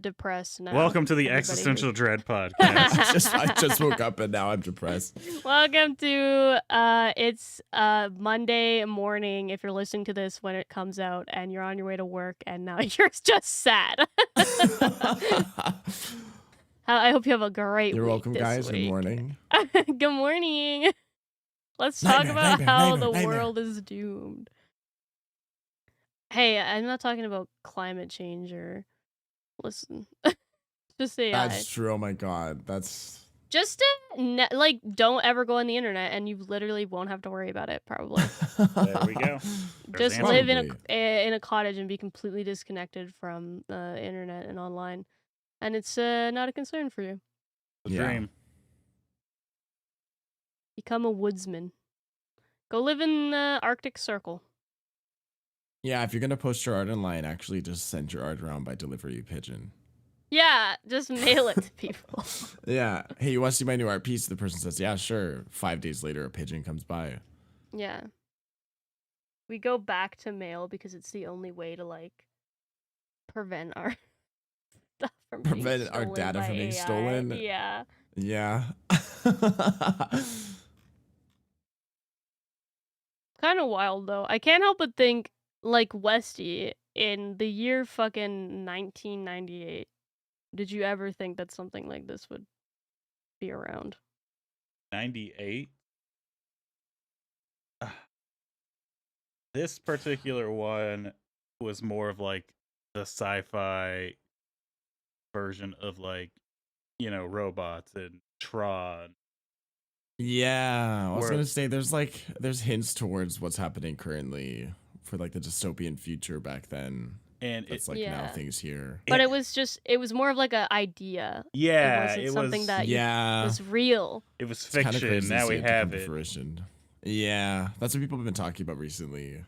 depressed now. Welcome to the everybody Existential who- Dread podcast. I just woke up and now I'm depressed. Welcome to it's Monday morning if you're listening to this when it comes out and you're on your way to work and now you're just sad. I hope you have a great You're week welcome, this guys. week. Good morning. Good morning. Let's talk about how the nightmare. world is doomed. Hey, I'm not talking about climate change or listen. Just AI. That's true. Oh my god. That's Just like don't ever go on the internet and you literally won't have to worry about it probably. There we go. Just answer. live in a cottage and be completely disconnected from the internet and online. And it's not a concern for you. The Yeah. dream. Become a woodsman. Go live in the Arctic Circle. Yeah, if you're gonna post your art online, actually just send your art around by delivery pigeon. Yeah, just mail it to people. Yeah. Hey, you want to see my new art piece? The person says, yeah, sure. 5 days later, a pigeon comes by. Yeah. We go back to mail because it's the only way to like prevent our stuff from being Prevent our stolen data by from being AI. stolen? Yeah. Yeah. Kind of wild though. I can't help but think like Westy in the year fucking 1998. Did you ever think that something like this would be around? 98. This particular one was more of like the sci-fi version of like, robots and Tron. Yeah. I was Where- going to say there's hints towards what's happening currently for like the dystopian future back then. And It's it, like now Yeah. things here. But Yeah. it was more of like an idea. yeah, It wasn't it something was that Yeah. was real. it was It's kinda fiction. crazy to Now see we it to come have to it. fruition. Yeah. That's what people have been talking about recently.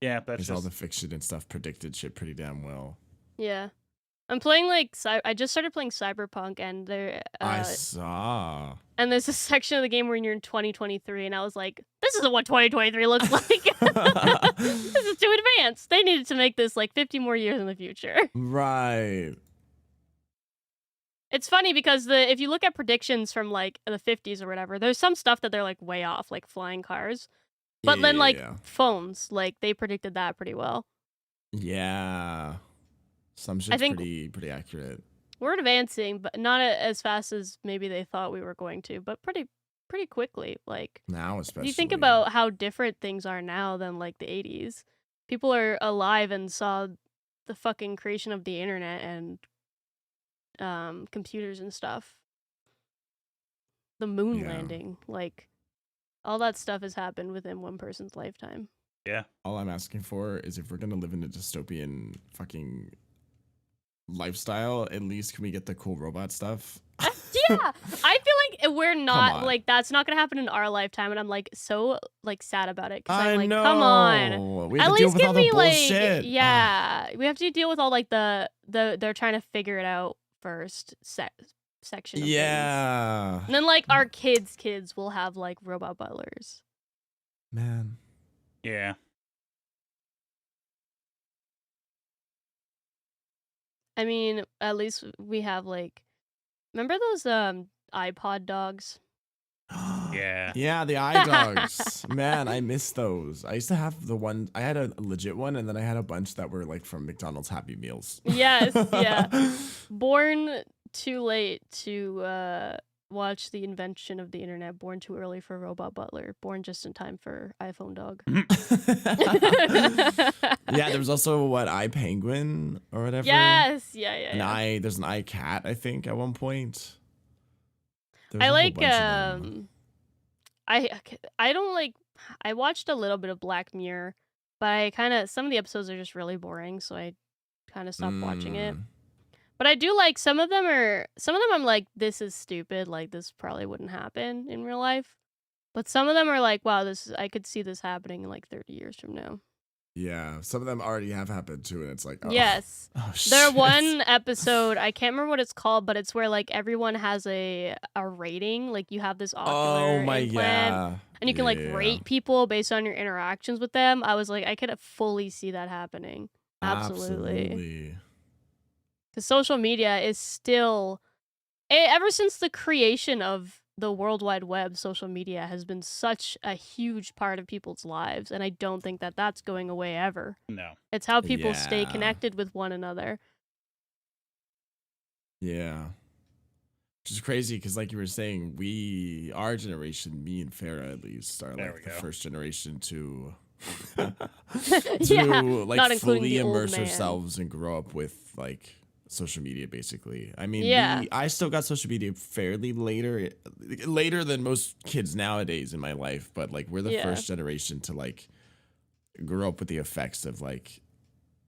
Yeah, that's Because all just the fiction and stuff predicted shit pretty damn well. Yeah. I'm playing like I just started playing Cyberpunk and I saw. and there's a section of the game where you're in 2023 and I was like, this isn't what 2023 looks like. This is too advanced. They needed to make this like 50 more years in the future. Right. It's funny because if you look at predictions from like the 50s or whatever, there's some stuff that they're like way off, like flying cars. But then like phones, like they predicted that pretty well. Yeah. Some shit's think- pretty accurate. We're advancing, but not as fast as maybe they thought we were going to, but pretty quickly. Like Now if especially. you think about how different things are now than like the 80s, people are alive and saw the fucking creation of the internet and computers and stuff. The moon Yeah. landing, like all that stuff has happened within one person's lifetime. yeah. All I'm asking for is if we're gonna live in a dystopian fucking lifestyle, at least can we get the cool robot stuff? Yeah, I feel like we're not on. like that's not gonna happen in our lifetime, and I'm like so like sad about it because I I'm like, know. come on. We At have to deal least with give all the me bullshit. like yeah, we have to deal with all like the they're trying to figure it out first section of things. Yeah. And then like our kids will have like robot butlers. Man. Yeah. I mean, at least we have like remember those iPod dogs? Yeah. Yeah, the eye dogs. Man, I miss those. I used to have the one. I had a legit one, and then I had a bunch that were like from McDonald's Happy Meals. Yes, yeah. Born too late to watch The Invention of the Internet, Born Too Early for Robot Butler, Born Just in Time for iPhone Dog. Yeah, there was also what iPenguin or whatever. Yes, yeah. There's an iCat, I think, at one point. There was I a whole like bunch of them. I don't like. I watched a little bit of Black Mirror, but some of the episodes are just really boring, so I kind of stopped watching it. But I do like some of them. I'm like, this is stupid. Like, this probably wouldn't happen in real life. But some of them are like, wow, I could see this happening in like 30 years from now. Yeah, some of them already have happened too, and it's like, oh, Yes. oh, There shit. one episode, I can't remember what it's called, but it's where like everyone has a rating. Like, you have this ocular implant, yeah, and you can like yeah. rate people based on your interactions with them. I was like, I could fully see that happening. Absolutely. Because social media is still, ever since the creation of the World Wide Web, social media has been such a huge part of people's lives, and I don't think that that's going away ever. No. It's how people stay Yeah. connected with one another. Yeah. Which is crazy because, like you were saying, our generation, me and Farah at least, are There like we the go. first generation to Yeah, like not including fully the old immerse man. ourselves and grow up with like social media, basically. I mean, Yeah. I still got social media fairly later than most kids nowadays in my life, but like we're the Yeah. first generation to like grow up with the effects of like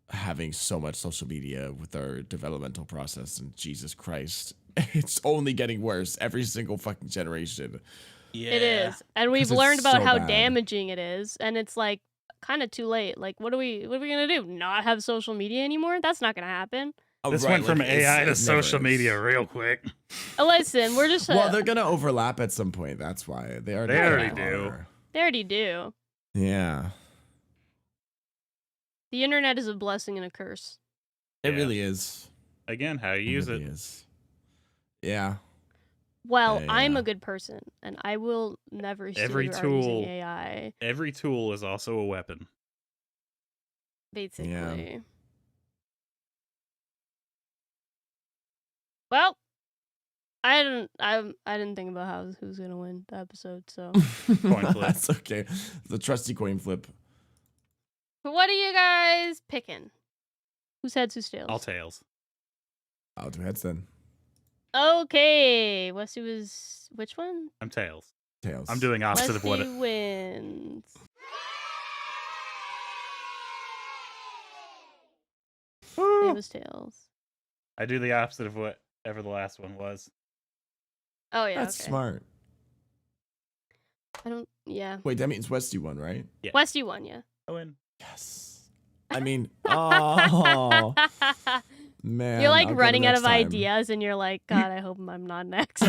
having so much social media with our developmental process, and Jesus Christ, it's only getting worse every single fucking generation. Yeah. It is. And we've 'Cause it's learned about so how bad. damaging it is, and it's like kind of too late. Like, what are we gonna do? Not have social media anymore? That's not gonna happen. This Right, went from like, it's- AI to it never social is. media real quick. Listen, we're just Well, they're gonna overlap at some point. That's why they already do. are. they already do. Yeah, The internet is a blessing and a curse. it Yeah. really is. Again, how you use really it. is. Yeah. Well, Yeah, I'm yeah. a good person, and I will never say Every you are using tool- AI. Every tool is also a weapon. Basically. Well, I didn't think about who's gonna win the episode, so. Coin flip. That's okay. The trusty coin flip. But what are you guys picking? Whose heads, whose tails? All tails. I'll do heads then. Okay, Wesley was which one? I'm tails. Tails. I'm doing opposite of what Wesley wins. It was tails. I do the opposite of whatever the last one was. Oh yeah, That's okay. smart. Yeah. Wait, that means Westy won, right? Yeah. Westy won, yeah. I win. Yes. I mean, oh man. You're like I'll go running out next of time. ideas, and you're like, God, I hope I'm not next.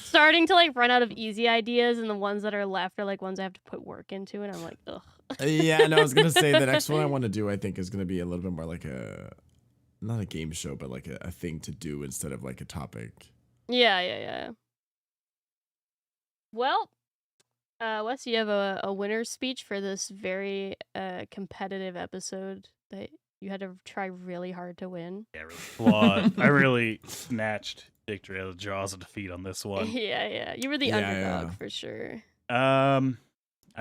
Starting to like run out of easy ideas, and the ones that are left are like ones I have to put work into, and I'm like, ugh. Yeah, no, I was gonna say the next one I want to do, I think, is gonna be a little bit more like not a game show, but like a thing to do instead of like a topic. Yeah. Well, Wes, you have a winner's speech for this very competitive episode that you had to try really hard to win. Yeah, really flawed. I really snatched victory out of the jaws of defeat on this one. Yeah. You were the underdog for sure. I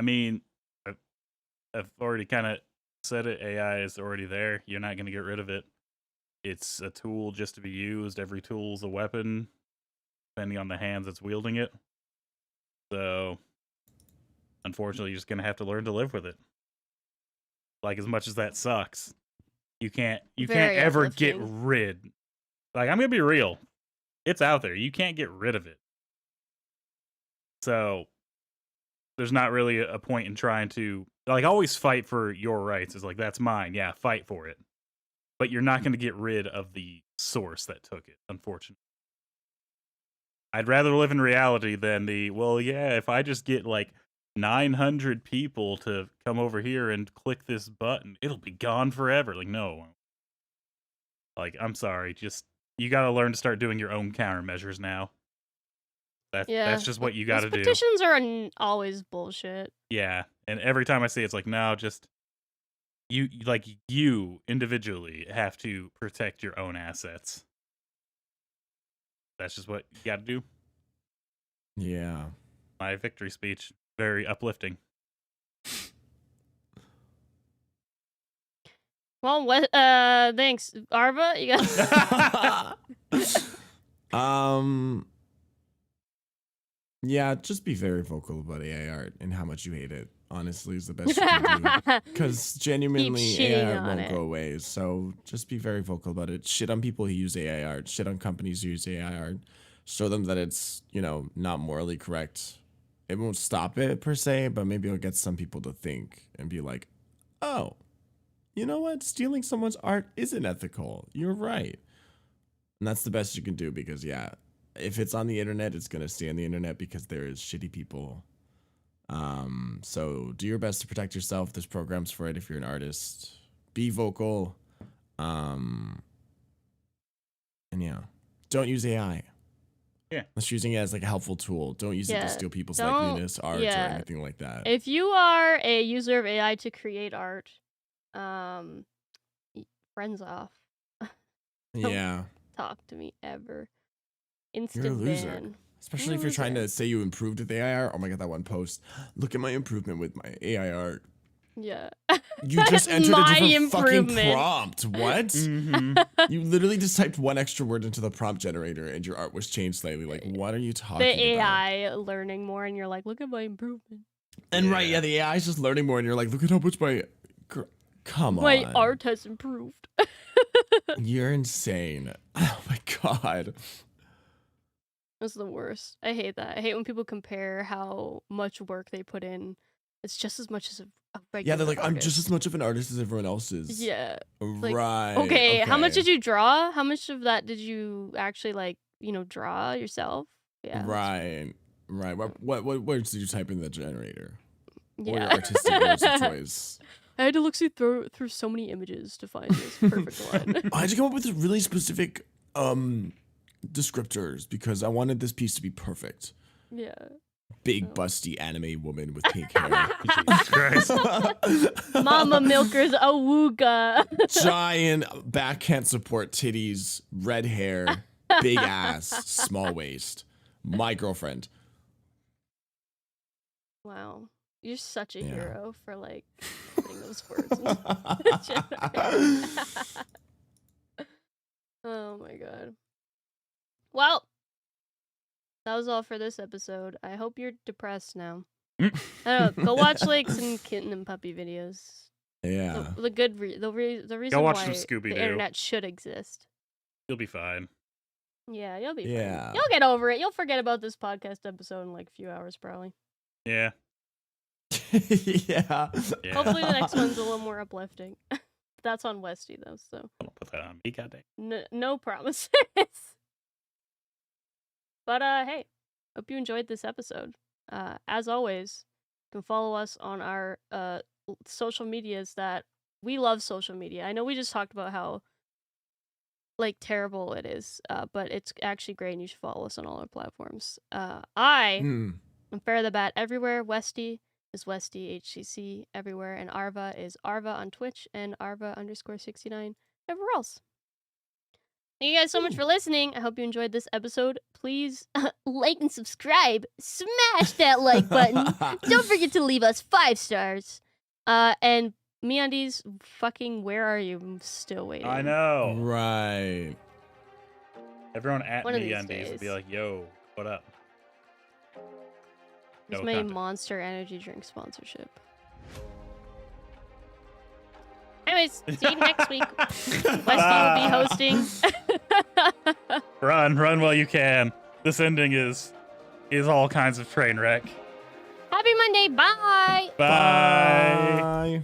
mean, I've already kind of said it. AI is already there. You're not going to get rid of it. It's a tool just to be used. Every tool's a weapon, depending on the hands that's wielding it. So, unfortunately, you're just going to have to learn to live with it. Like, as much as that sucks, you can't Very ever get uplifting. rid. Like, I'm going to be real. It's out there. You can't get rid of it. So, there's not really a point in trying to, like, always fight for your rights. It's like, that's mine. Yeah, fight for it. But you're not going to get rid of the source that took it, unfortunately. I'd rather live in reality than if I just get like 900 people to come over here and click this button, it'll be gone forever. Like, no. Like, I'm sorry. Just, you got to learn to start doing your own countermeasures now. That's just what you got to do. Petitions are always bullshit. Yeah. And every time I see it, it's like, no, just you individually have to protect your own assets. that's just what you got to do. Yeah. My victory speech, very uplifting. Well, what? Thanks, Arva. You got. Yeah, just be very vocal about AI art and how much you hate it. Honestly, is the best you can do. Because genuinely, AI shitting art on won't it. go away. So just be very vocal about it. Shit on people who use AI art. Shit on companies who use AI art. Show them that it's, not morally correct. It won't stop it per se, but maybe it'll get some people to think and be like, oh, you know what? Stealing someone's art isn't ethical. You're right. And that's the best you can do because, yeah, if it's on the internet, it's going to stay on the internet because there is shitty people. So do your best to protect yourself. There's programs for it if you're an artist. Be vocal. And yeah, don't use AI. Yeah. Unless you're using it as like a helpful tool. Don't use it to steal people's likeliness, art, or anything like that. If you are a user of AI to create art, friends off. Yeah. Talk to me ever. You're a Instant loser. ban. Especially if you're trying to say you improved with AI art. Oh my god, that one post. Look at my improvement with my AI art. Yeah. You just entered a My different fucking improvement. prompt. What? You literally just typed one extra word into the prompt generator and your art was changed slightly. Like, what are you talking about? The AI learning more, and you're like, look at my improvement. And right, yeah, the AI is just learning more, and you're like, look at how much come on. My art has improved. You're insane. Oh my god. That's the worst. I hate that. I hate when people compare how much work they put in. It's just as much as a regular Yeah, they're like, artist. I'm just as much of an artist as everyone else is. Yeah. Like, Right. Okay, how much did you draw? How much of that did you actually draw yourself? Yeah. Right. Right. What words did you type in the generator? Yeah. Or your artistic words of choice? I had to look through so many images to find this perfect one. I had to come up with really specific descriptors because I wanted this piece to be perfect. Yeah. Big busty anime woman with pink hair. Jesus Christ. Mama milkers awooga. Giant back can't support titties, red hair, big ass, small waist. My girlfriend. Wow. You're such a hero for putting those words into Oh my god. Well, that was all for this episode. I hope you're depressed now. I don't know. Go watch some kitten and puppy videos. Yeah. The reason watch why some Scooby-Doo. the internet should exist. You'll be fine. Yeah, you'll be Yeah. fine. You'll get over it. You'll forget about this podcast episode in a few hours, probably. Yeah. Yeah. Hopefully the next one's a little more uplifting. That's on Westy, though, so. Don't put that on me, goddamn. No promises. But, hey, hope you enjoyed this episode. As always, you can follow us on our social medias that we love social media. I know we just talked about how terrible it is, but it's actually great and you should follow us on all our platforms. I'm Farrah the Bat everywhere. Westy is Westy HCC everywhere, and Arva is Arva on Twitch and Arva_69 everywhere else. Thank you guys so much for listening. I hope you enjoyed this episode. Please like and subscribe. Smash that like button. Don't forget to leave us 5 stars. And MeUndies, fucking where are you? I'm still waiting. I know. Right. Everyone at One of these MeUndies would be days. like, yo, what up? It's No my content. Monster Energy drink sponsorship. Anyways, see you next week. Westy will be hosting. Run while you can. This ending is all kinds of train wreck. Happy Monday. Bye. Bye. Bye.